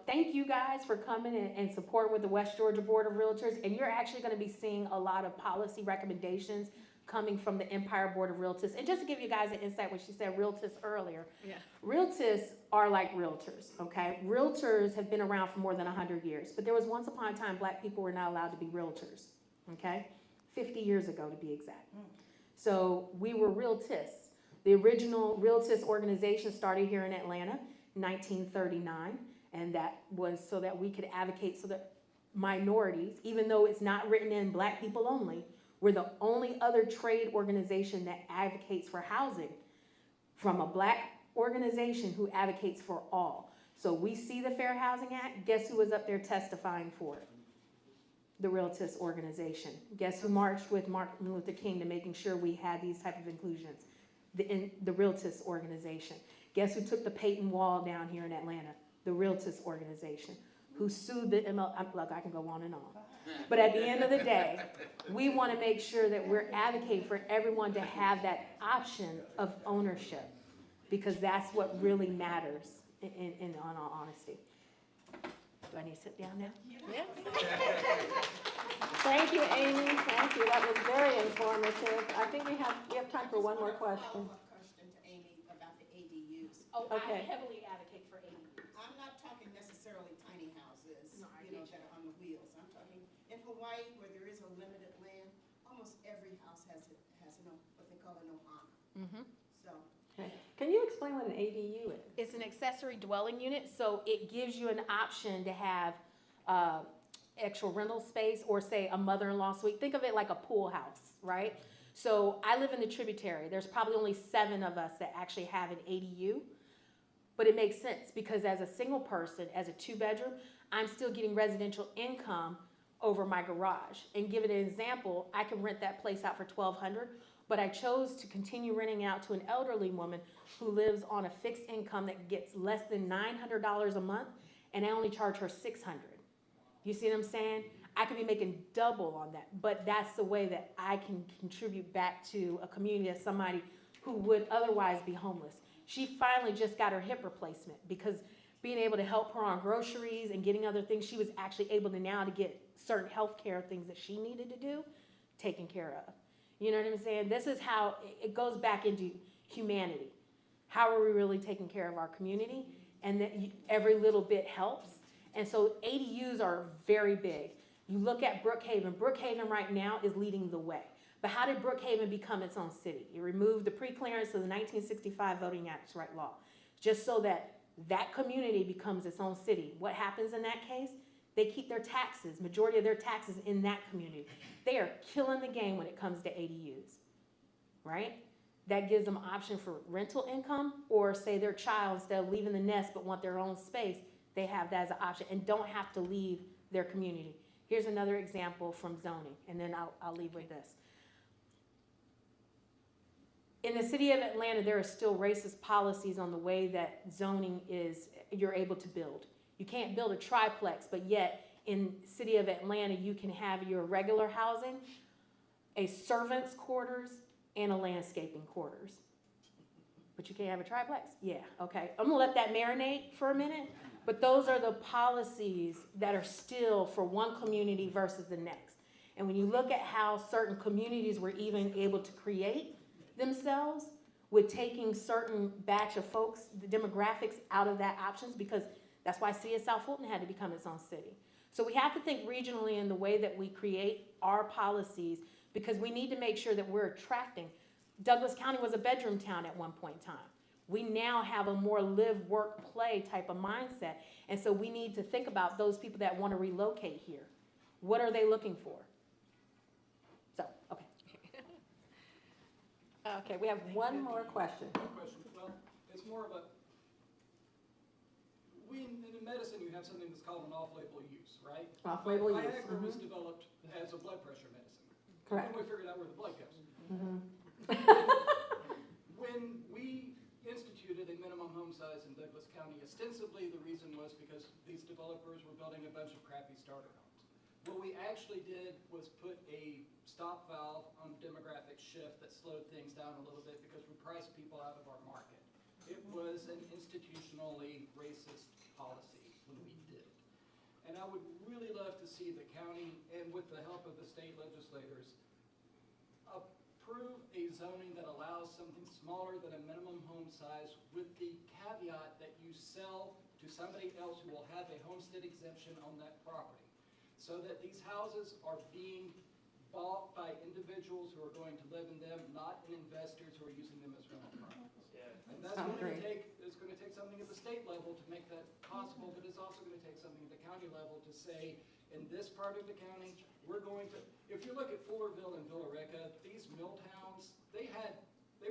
Thank you guys for coming and support with the West Georgia Board of Realtors. And you're actually going to be seeing a lot of policy recommendations coming from the Empire Board of Realtors. And just to give you guys an insight, when she said realtors earlier, realtors are like realtors, okay? Realtors have been around for more than 100 years. But there was once upon a time Black people were not allowed to be realtors, okay? 50 years ago to be exact. So we were realtists. The original realtist organization started here in Atlanta in 1939, and that was so that we could advocate so that minorities, even though it's not written in Black people only, we're the only other trade organization that advocates for housing from a Black organization who advocates for all. So we see the Fair Housing Act. Guess who was up there testifying for it? The realtist organization. Guess who marched with Martin Luther King to making sure we had these type of inclusions? The realtist organization. Guess who took the Peyton Wall down here in Atlanta? The realtist organization. Who sued the look, I can go on and on. But at the end of the day, we want to make sure that we're advocating for everyone to have that option of ownership, because that's what really matters in all honesty. Do I need to sit down now? Yeah. Thank you, Amy. Thank you. That was very informative. I think we have time for one more question. Follow-up question to Amy about the ADUs. Oh, Okay. I heavily advocate for ADUs. I'm not talking necessarily tiny houses, No, I you know, get that are on the wheels. I'm talking in Hawaii where there is a limited land, almost every house has what they call an ohana. So, Can you explain what an ADU is? It's an accessory dwelling unit, so it gives you an option to have extra rental space or say a mother-in-law suite. Think of it like a pool house, right? So I live in the Tributary. There's probably only 7 of us that actually have an ADU. But it makes sense because as a single person, as a 2-bedroom, I'm still getting residential income over my garage. And give it an example, I can rent that place out for $1,200, but I chose to continue renting out to an elderly woman who lives on a fixed income that gets less than $900 a month, and I only charge her $600. You see what I'm saying? I could be making double on that, but that's the way that I can contribute back to a community as somebody who would otherwise be homeless. She finally just got her hip replacement because being able to help her on groceries and getting other things, she was actually able to now to get certain health care things that she needed to do taken care of. You know what I'm saying? This is how it goes back into humanity. How are we really taking care of our community? And that every little bit helps. And so ADUs are very big. You look at Brookhaven. Brookhaven right now is leading the way. But how did Brookhaven become its own city? It removed the preclearance of the 1965 Voting Rights Act law, just so that that community becomes its own city. What happens in that case? They keep their taxes, majority of their taxes in that community. They are killing the game when it comes to ADUs, right? That gives them option for rental income, or say their child, instead of leaving the nest but want their own space, they have that as an option and don't have to leave their community. Here's another example from zoning, and then I'll leave with this. In the city of Atlanta, there are still racist policies on the way that zoning is, you're able to build. You can't build a triplex, but yet in city of Atlanta, you can have your regular housing, a servant's quarters, and a landscaping quarters. But you can't have a triplex? Yeah, okay. I'm gonna let that marinate for a minute, but those are the policies that are still for one community versus the next. And when you look at how certain communities were even able to create themselves with taking certain batch of folks, the demographics out of that options, because that's why City of South Fulton had to become its own city. So we have to think regionally in the way that we create our policies, because we need to make sure that we're attracting. Douglas County was a bedroom town at one point in time. We now have a more live, work, play type of mindset. And so we need to think about those people that want to relocate here. What are they looking for? So, okay. Okay, we have one more question. One question. Well, it's more of a, in medicine, you have something that's called an off-label use, right? Off-label use. Viagra was developed as a blood pressure medicine. Correct. And then we figured out where the blood goes. When we instituted a minimum home size in Douglas County, ostensibly the reason was because these developers were building a bunch of crappy starter homes. What we actually did was put a stop valve on the demographic shift that slowed things down a little bit because we priced people out of our market. It was an institutionally racist policy when we did it. And I would really love to see the county, and with the help of the state legislators, approve a zoning that allows something smaller than a minimum home size with the caveat that you sell to somebody else who will have a homestead exemption on that property. So that these houses are being bought by individuals who are going to live in them, not in investors who are using them as rental properties. And that's going to take, it's going to take something at the state level to make that possible, but it's also going to take something at the county level to say, in this part of the county, we're going to, if you look at Fullerville and Villa Rica, these mill towns, they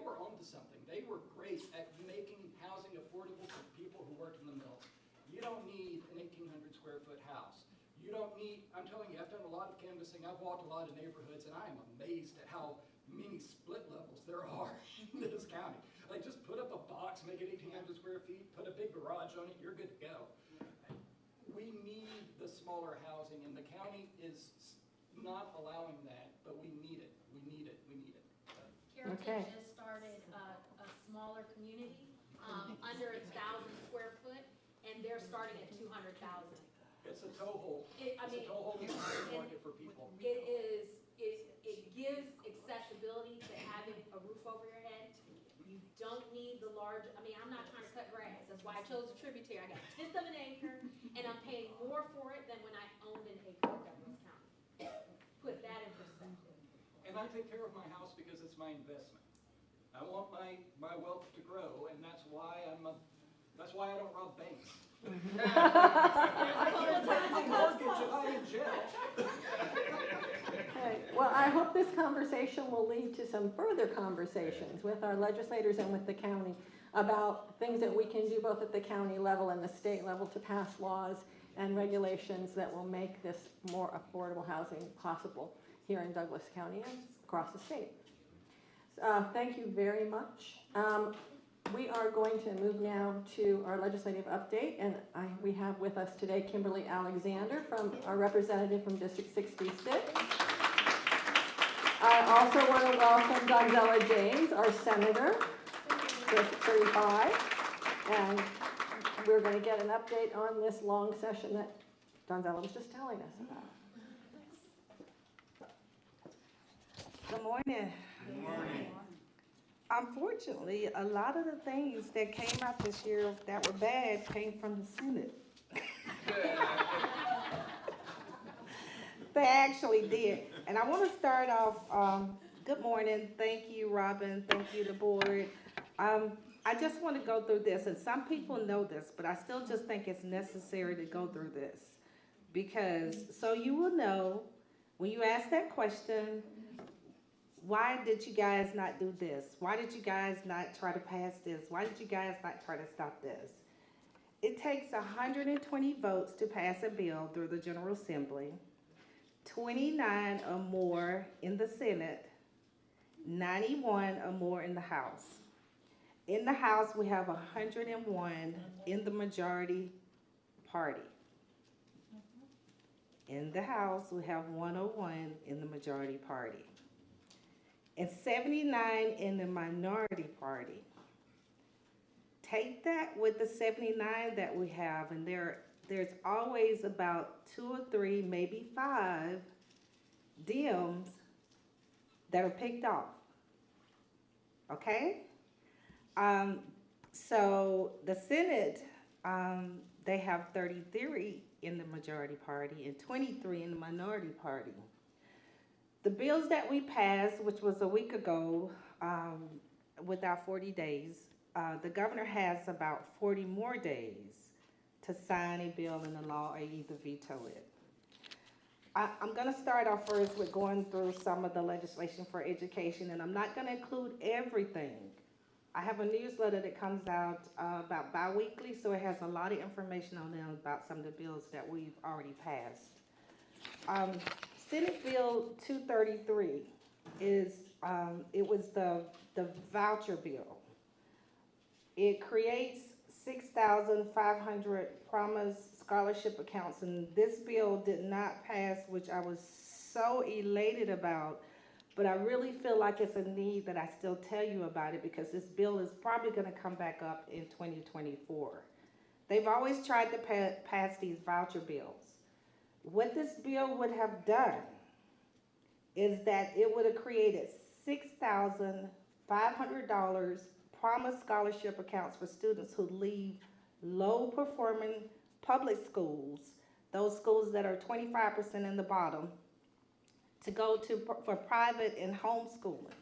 were onto something. They were great at making housing affordable for people who worked in the mills. You don't need an 1,800 square foot house. You don't need, I'm telling you, I've done a lot of canvassing, I've walked a lot of neighborhoods, and I am amazed at how many split levels there are in this county. Like, just put up a box, make it 1,800 square feet, put a big garage on it, you're good to go. We need the smaller housing, and the county is not allowing that, but we need it, we need it, we need it. Carthan just started a smaller community, under 1,000 square foot, and they're starting at 200,000. It's a toehold. It's a toehold in the market for people. It gives accessibility to having a roof over your head. You don't need the large, I'm not trying to cut grass. That's why I chose a tributary. I got a 1/10 of an acre, and I'm paying more for it than when I owned an acre in Douglas County. Put that in perspective. And I take care of my house because it's my investment. I want my wealth to grow, and that's why I don't rob banks. Okay, well, I hope this conversation will lead to some further conversations with our legislators and with the county about things that we can do both at the county level and the state level to pass laws and regulations that will make this more affordable housing possible here in Douglas County and across the state. Thank you very much. We are going to move now to our legislative update, and we have with us today Kimberly Alexander, our representative from District 66. I also want to welcome Donzella James, our senator, District 35, and we're going to get an update on this long session that Donzella was just telling us about. Good morning. Good morning. Unfortunately, a lot of the things that came out this year that were bad came from the Senate. They actually did. And I want to start off, good morning. Thank you, Robin. Thank you, the board. I just want to go through this, and some people know this, but I still just think it's necessary to go through this. Because, so you will know, when you ask that question, why did you guys not do this? Why did you guys not try to pass this? Why did you guys not try to stop this? It takes 120 votes to pass a bill through the General Assembly, 29 or more in the Senate, 91 or more in the House. In the House, we have 101 in the majority party. In the House, we have 101 in the majority party. And 79 in the minority party. Take that with the 79 that we have, and there's always about 2 or 3, maybe 5 Dems that are picked off. Okay? So the Senate, they have 33 in the majority party and 23 in the minority party. The bills that we passed, which was a week ago, with our 40 days, the governor has about 40 more days to sign a bill into law or either veto it. I'm going to start off first with going through some of the legislation for education, and I'm not going to include everything. I have a newsletter that comes out about bi-weekly, so it has a lot of information on them about some of the bills that we've already passed. Senate Bill 233 is, it was the voucher bill. It creates 6,500 Promise scholarship accounts, and this bill did not pass, which I was so elated about, but I really feel like it's a need that I still tell you about it because this bill is probably going to come back up in 2024. They've always tried to pass these voucher bills. What this bill would have done is that it would have created $6,500 Promise scholarship accounts for students who leave low-performing public schools, those schools that are 25% in the bottom, to go to for private and homeschooling.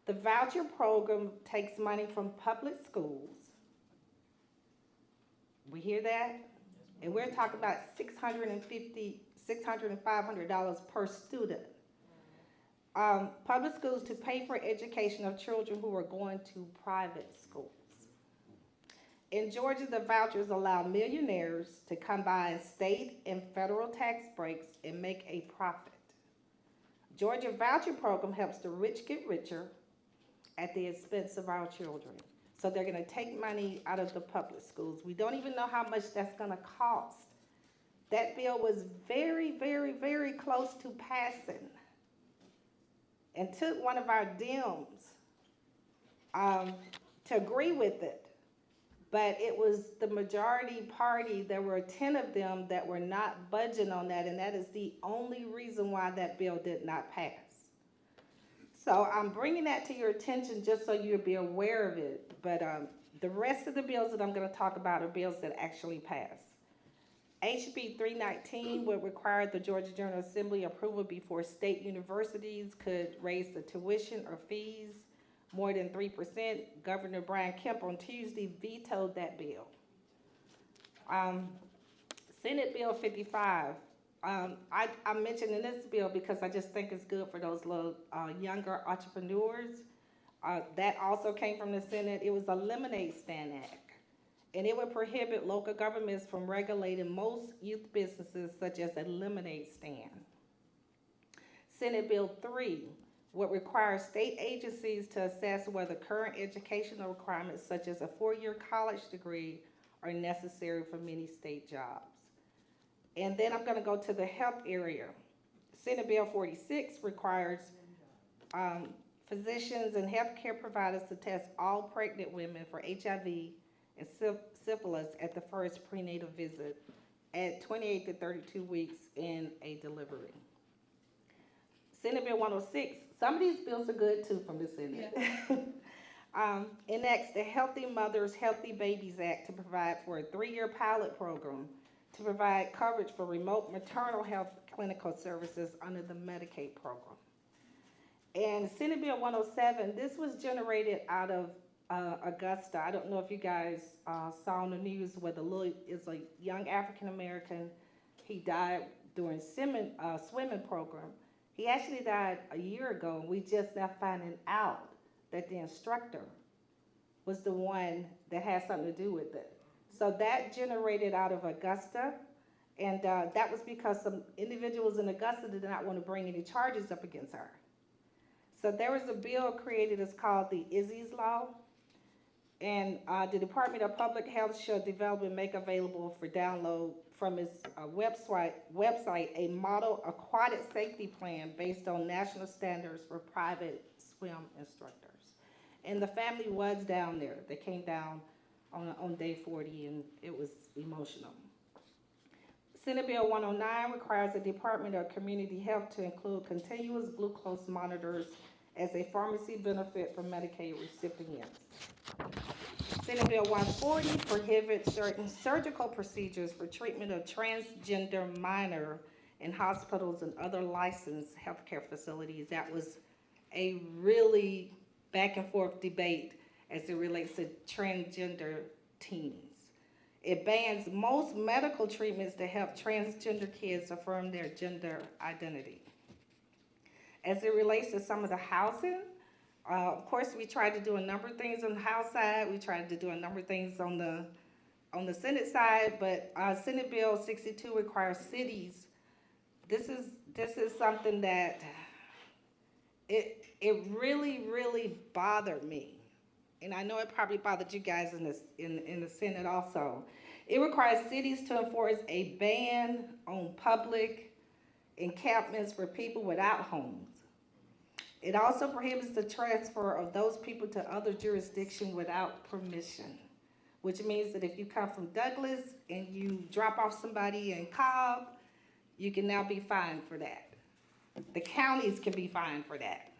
The voucher program takes money from public schools. We hear that? And we're talking about $600 and $500 per student. Public schools to pay for education of children who are going to private schools. In Georgia, the vouchers allow millionaires to come by state and federal tax breaks and make a profit. Georgia voucher program helps the rich get richer at the expense of our children. So they're going to take money out of the public schools. We don't even know how much that's going to cost. That bill was very, very, very close to passing. And took one of our Dems to agree with it. But it was the majority party, there were 10 of them that were not budging on that, and that is the only reason why that bill did not pass. So I'm bringing that to your attention just so you'll be aware of it. But the rest of the bills that I'm going to talk about are bills that actually passed. HB 319 would require the Georgia General Assembly approval before state universities could raise the tuition or fees more than 3%. Governor Brian Kemp on Tuesday vetoed that bill. Senate Bill 55. I'm mentioning this bill because I just think it's good for those little younger entrepreneurs. That also came from the Senate. It was Eliminate STAN Act. And it would prohibit local governments from regulating most youth businesses such as Eliminate STAN. Senate Bill 3 would require state agencies to assess whether current educational requirements such as a 4-year college degree are necessary for many state jobs. And then I'm gonna go to the health area. Senate Bill 46 requires physicians and healthcare providers to test all pregnant women for HIV and syphilis at the first prenatal visit at 28 to 32 weeks in a delivery. Senate Bill 106, some of these bills are good too from the Senate. Yeah. Enacts the Healthy Mothers, Healthy Babies Act to provide for a 3-year pilot program to provide coverage for remote maternal health clinical services under the Medicaid program. And Senate Bill 107, this was generated out of Augusta. I don't know if you guys saw on the news where is a young African-American. He died during swimming program. He actually died a year ago, and we just now finding out that the instructor was the one that had something to do with it. So that generated out of Augusta, and that was because some individuals in Augusta did not want to bring any charges up against her. So there was a bill created, it's called the Izzy's Law, and the Department of Public Health shall develop and make available for download from its website a model aquatic safety plan based on national standards for private swim instructors. And the family was down there. They came down on day 40, and it was emotional. Senate Bill 109 requires the Department of Community Health to include continuous glucose monitors as a pharmacy benefit for Medicaid recipients. Senate Bill 140 prohibits certain surgical procedures for treatment of transgender minor in hospitals and other licensed healthcare facilities. That was a really back and forth debate as it relates to transgender teens. It bans most medical treatments to help transgender kids affirm their gender identity. As it relates to some of the housing, of course, we tried to do a number of things on the House side. We tried to do a number of things on the Senate side, but Senate Bill 62 requires cities. This is something that it really bothered me, and I know it probably bothered you guys in the Senate also. It requires cities to enforce a ban on public encampments for people without homes. It also prohibits the transfer of those people to other jurisdictions without permission, which means that if you come from Douglas and you drop off somebody in Cobb, you can now be fined for that. The counties can be fined for that.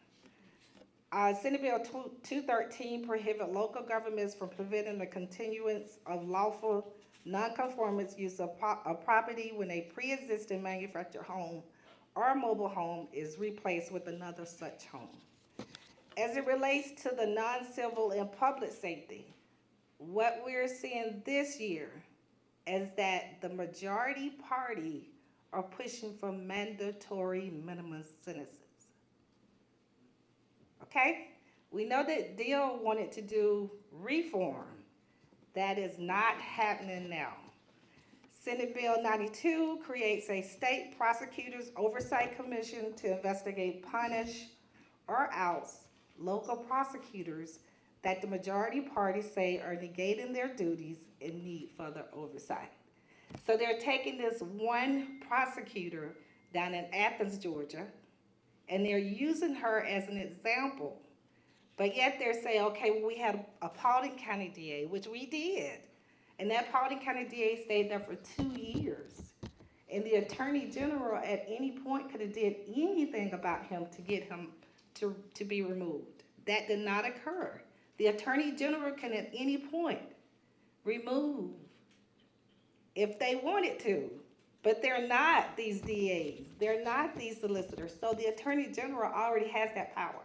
Senate Bill 213 prohibits local governments from preventing the continuance of lawful nonconformist use of property when a pre-existing manufactured home or mobile home is replaced with another such home. As it relates to the non-civil and public safety, what we're seeing this year is that the majority party are pushing for mandatory minimum sentences. Okay? We know that Deal wanted to do reform. That is not happening now. Senate Bill 92 creates a state prosecutors oversight commission to investigate, punish, or oust local prosecutors that the majority party say are negating their duties and need further oversight. So they're taking this one prosecutor down in Athens, Georgia, and they're using her as an example. But yet they're saying, okay, well, we had a Paulding County DA, which we did. And that Paulding County DA stayed there for 2 years. And the Attorney General at any point could have did anything about him to get him to be removed. That did not occur. The Attorney General can at any point remove if they wanted to. But they're not these DAs. They're not these solicitors. So the Attorney General already has that power.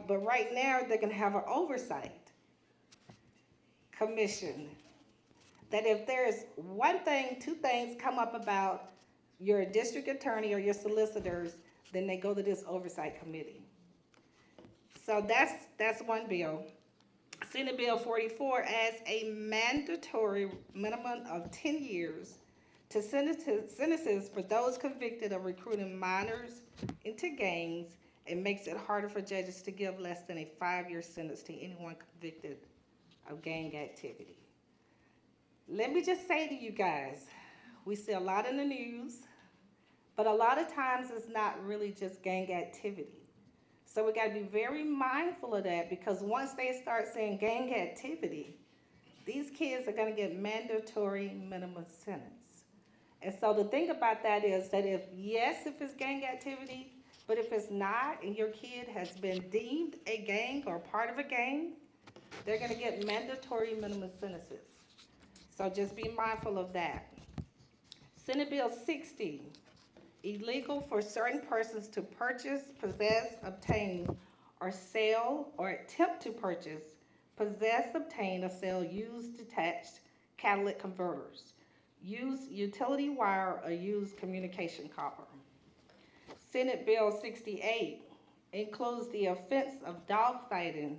But right now, they're going to have an oversight commission that if there's one thing, 2 things come up about your district attorney or your solicitors, then they go to this oversight committee. So that's one bill. Senate Bill 44 adds a mandatory minimum of 10 years to sentences for those convicted of recruiting minors into gangs and makes it harder for judges to give less than a 5-year sentence to anyone convicted of gang activity. Let me just say to you guys, we see a lot in the news, but a lot of times it's not really just gang activity. So we gotta be very mindful of that, because once they start saying gang activity, these kids are gonna get mandatory minimum sentence. And so the thing about that is that if it's gang activity, but if it's not, and your kid has been deemed a gang or part of a gang, they're gonna get mandatory minimum sentences. So just be mindful of that. Senate Bill 60, illegal for certain persons to purchase, possess, obtain, or sell, or attempt to purchase, possess, obtain, or sell used detached catalytic converters, used utility wire, or used communication copper. Senate Bill 68 includes the offense of dogfighting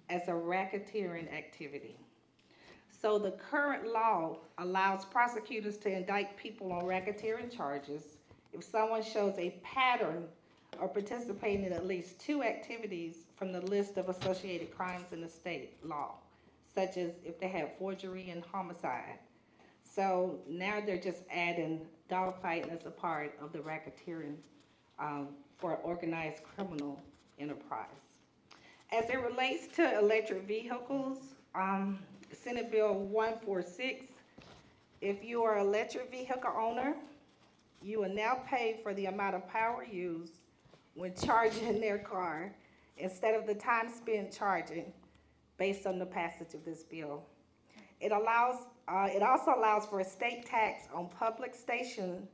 as a racketeering activity. So the current law allows prosecutors to indict people on racketeering charges if someone shows a pattern or participating in at least 2 activities from the list of associated crimes in the state law, such as if they have forgery and homicide. So now they're just adding dogfighting as a part of the racketeering for organized criminal enterprise. As it relates to electric vehicles, Senate Bill 146, if you are an electric vehicle owner, you will now pay for the amount of power used when charging their car instead of the time spent charging based on the passage of this bill. It also allows for a state tax on public station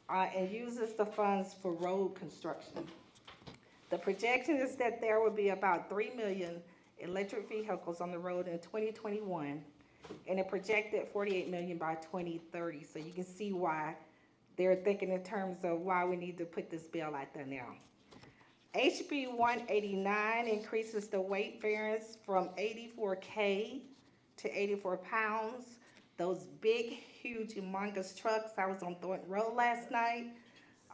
and uses the funds for road construction. The projection is that there will be about 3 million electric vehicles on the road in 2021, and a projected 48 million by 2030. So you can see why they're thinking in terms of why we need to put this bill out there now. HB 189 increases the weight variance from 84K to 84 pounds. Those big, huge, humongous trucks. I was on Thornton Road last night.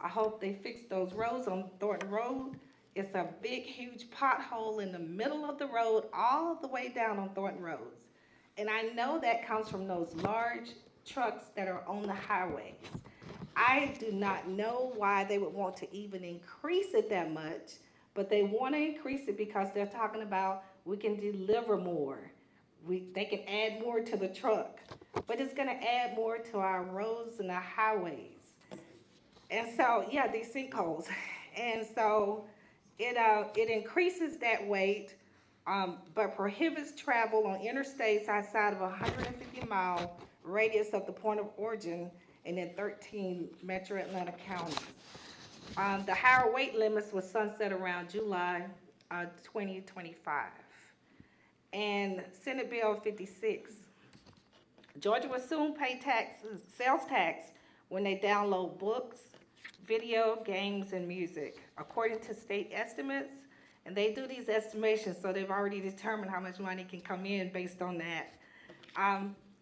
I hope they fix those roads on Thornton Road. It's a big, huge pothole in the middle of the road all the way down on Thornton Roads. And I know that comes from those large trucks that are on the highways. I do not know why they would want to even increase it that much, but they want to increase it because they're talking about we can deliver more. They can add more to the truck, but it's going to add more to our roads and our highways. And so, yeah, these sinkholes. And so it increases that weight, but prohibits travel on interstates outside of a 150-mile radius of the point of origin and in 13 metro Atlanta counties. The higher weight limits will sunset around July 2025. And Senate Bill 56, Georgia will soon pay sales tax when they download books, video, games, and music, according to state estimates. And they do these estimations, so they've already determined how much money can come in based on that.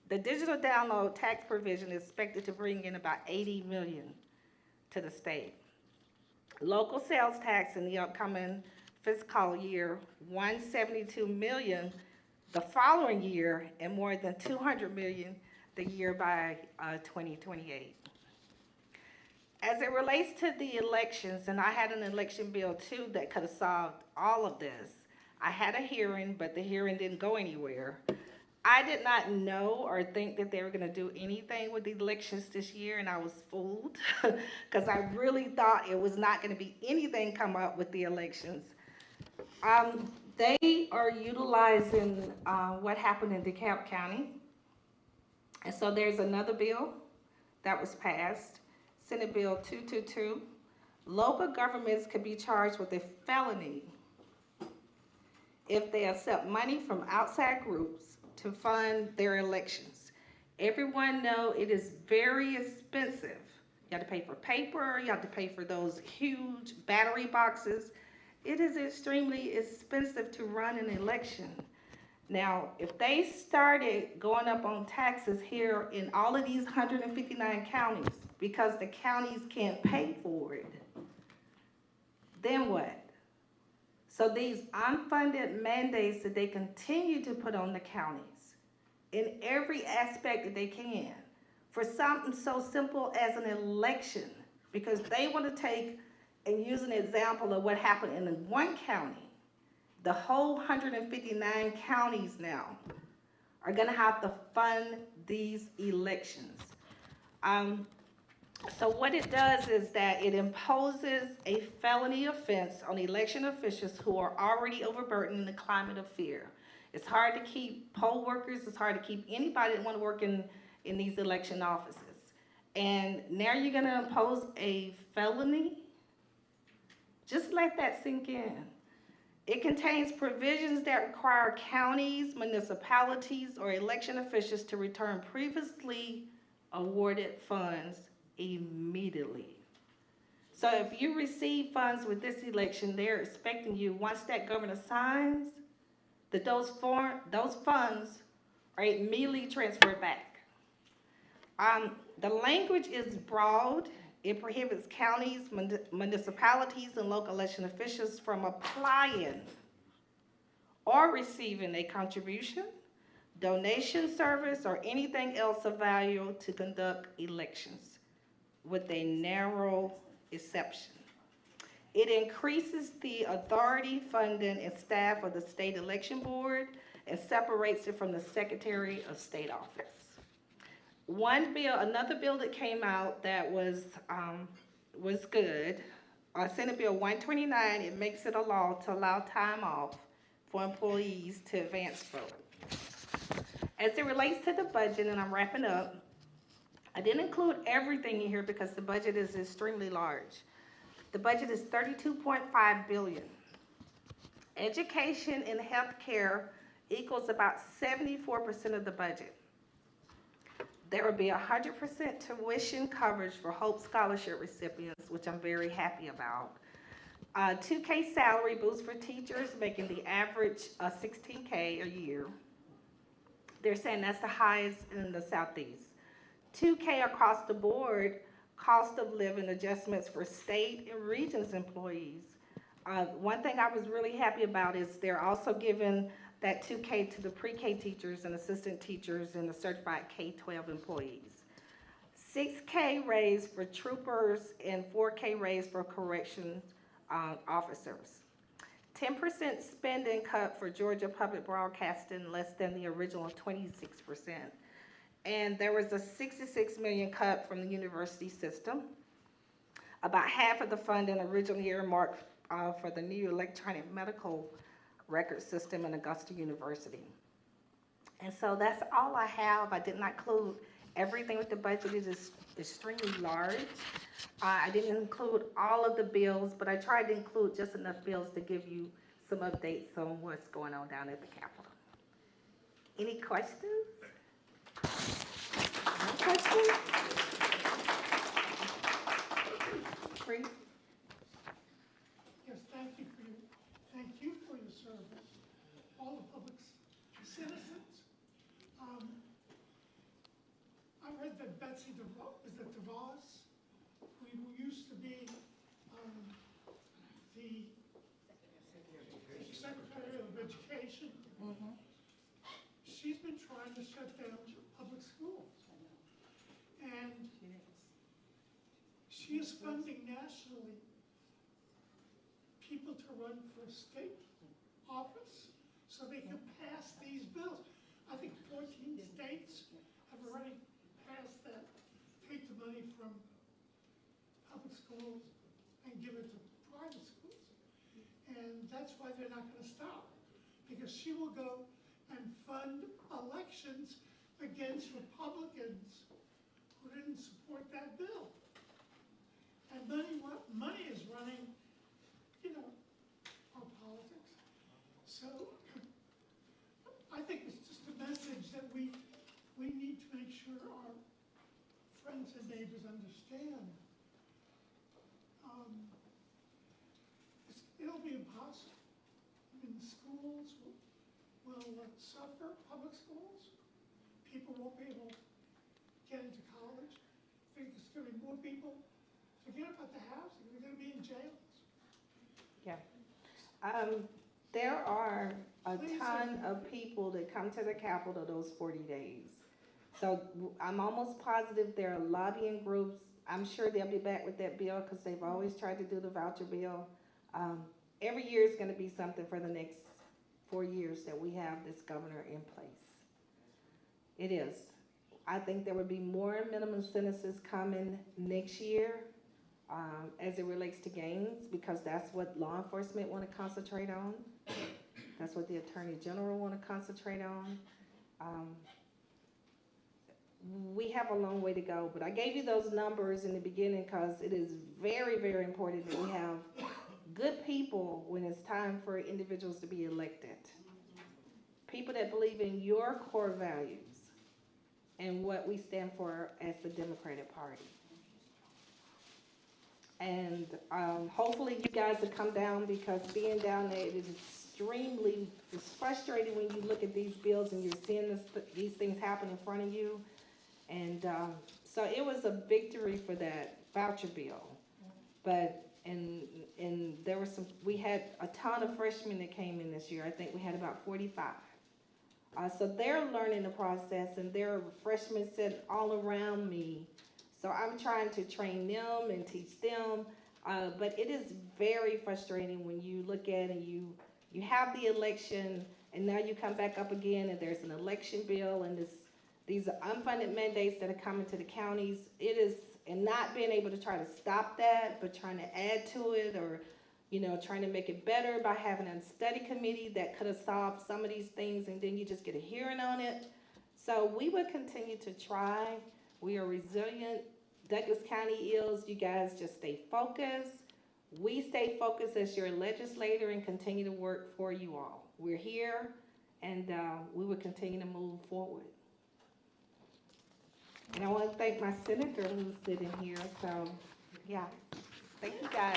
The digital download tax provision is expected to bring in about $80 million to the state. Local sales tax in the upcoming fiscal year, $172 million the following year, and more than $200 million the year by 2028. As it relates to the elections, and I had an election bill too that could have solved all of this. I had a hearing, but the hearing didn't go anywhere. I did not know or think that they were going to do anything with the elections this year, and I was fooled because I really thought it was not going to be anything come up with the elections. They are utilizing what happened in DeKalb County, and so there's another bill that was passed, Senate Bill 222. Local governments could be charged with a felony if they accept money from outside groups to fund their elections. Everyone knows it is very expensive. You have to pay for paper, you have to pay for those huge battery boxes, It is extremely expensive to run an election. Now, if they started going up on taxes here in all of these 159 counties because the counties can't pay for it, then what? So these unfunded mandates that they continue to put on the counties in every aspect that they can for something so simple as an election, because they want to take and use an example of what happened in one county. The whole 159 counties now are going to have to fund these elections. So what it does is that it imposes a felony offense on election officials who are already overburdened in the climate of fear. It's hard to keep poll workers, it's hard to keep anybody that want to work in these election offices. And now you're going to impose a felony? Just let that sink in. It contains provisions that require counties, municipalities, or election officials to return previously awarded funds immediately. So if you receive funds with this election, they're expecting you, once that governor signs, that those funds are immediately transferred back. The language is broad. It prohibits counties, municipalities, and local election officials from applying or receiving a contribution, donation, service, or anything else of value to conduct elections, with a narrow exception. It increases the authority, funding, and staff of the state election board and separates it from the Secretary of State office. Another bill that came out that was good, Senate Bill 129, it makes it a law to allow time off for employees to advance vote. As it relates to the budget, and I'm wrapping up, I didn't include everything in here because the budget is extremely large. The budget is $32.5 billion. Education and healthcare equals about 74% of the budget. There will be 100% tuition coverage for Hope Scholarship recipients, which I'm very happy about. 2K salary boost for teachers, making the average $16K a year. They're saying that's the highest in the Southeast. 2K across the board, cost of living adjustments for state and regions employees. One thing I was really happy about is they're also giving that 2K to the pre-K teachers and assistant teachers and the certified K-12 employees. 6K raise for troopers and 4K raise for corrections officers. 10% spending cut for Georgia Public Broadcasting, less than the original 26%. And there was a $66 million cut from the university system. About half of the funding originally earmarked for the new electronic medical record system in Augusta University. And so that's all I have. I did not include everything with the budget. It is extremely large. I didn't include all of the bills, but I tried to include just enough bills to give you some updates on what's going on down at the Capitol. Any questions? No questions? Free? Yes, thank you for your service, all the public citizens. I read that Betsy DeVos, who used to be the Secretary of Education, she's been trying to shut down public schools. And she is funding nationally people to run for state office so they can pass these bills. I think 14 states have already passed that, take the money from public schools and give it to private schools. And that's why they're not going to stop, because she will go and fund elections against Republicans who didn't support that bill. And money is running, our politics. So I think it's just a message that we need to make sure our friends and neighbors understand. It'll be a suffer public schools. People won't be able to get into college. I think there's gonna be more people, forget about the housing, they're gonna be in jails. Yeah. There are a ton of people that come to the Capitol those 40 days. So I'm almost positive there are lobbying groups. I'm sure they'll be back with that bill because they've always tried to do the voucher bill. Every year is going to be something for the next 4 years that we have this governor in place. It is. I think there will be more minimum sentences coming next year as it relates to gangs, because that's what law enforcement want to concentrate on. That's what the Attorney General want to concentrate on. We have a long way to go, but I gave you those numbers in the beginning because it is very, very important that we have good people when it's time for individuals to be elected. People that believe in your core values and what we stand for as the Democratic Party. And hopefully you guys will come down, because being down there, it is it's frustrating when you look at these bills and you're seeing these things happen in front of you. And so it was a victory for that voucher bill. But, and there were we had a ton of freshmen that came in this year. I think we had about 45. So they're learning the process, and there are freshmen sitting all around me. So I'm trying to train them and teach them. But it is very frustrating when you look at and you have the election, and now you come back up again and there's an election bill, and these are unfunded mandates that are coming to the counties. It is, and not being able to try to stop that, but trying to add to it, or trying to make it better by having a study committee that could have solved some of these things, and then you just get a hearing on it. So we will continue to try. We are resilient. Douglas County is. You guys just stay focused. We stay focused as your legislator and continue to work for you all. We're here, and we will continue to move forward. And I want to thank my senator who's sitting here. So, yeah, thank you guys.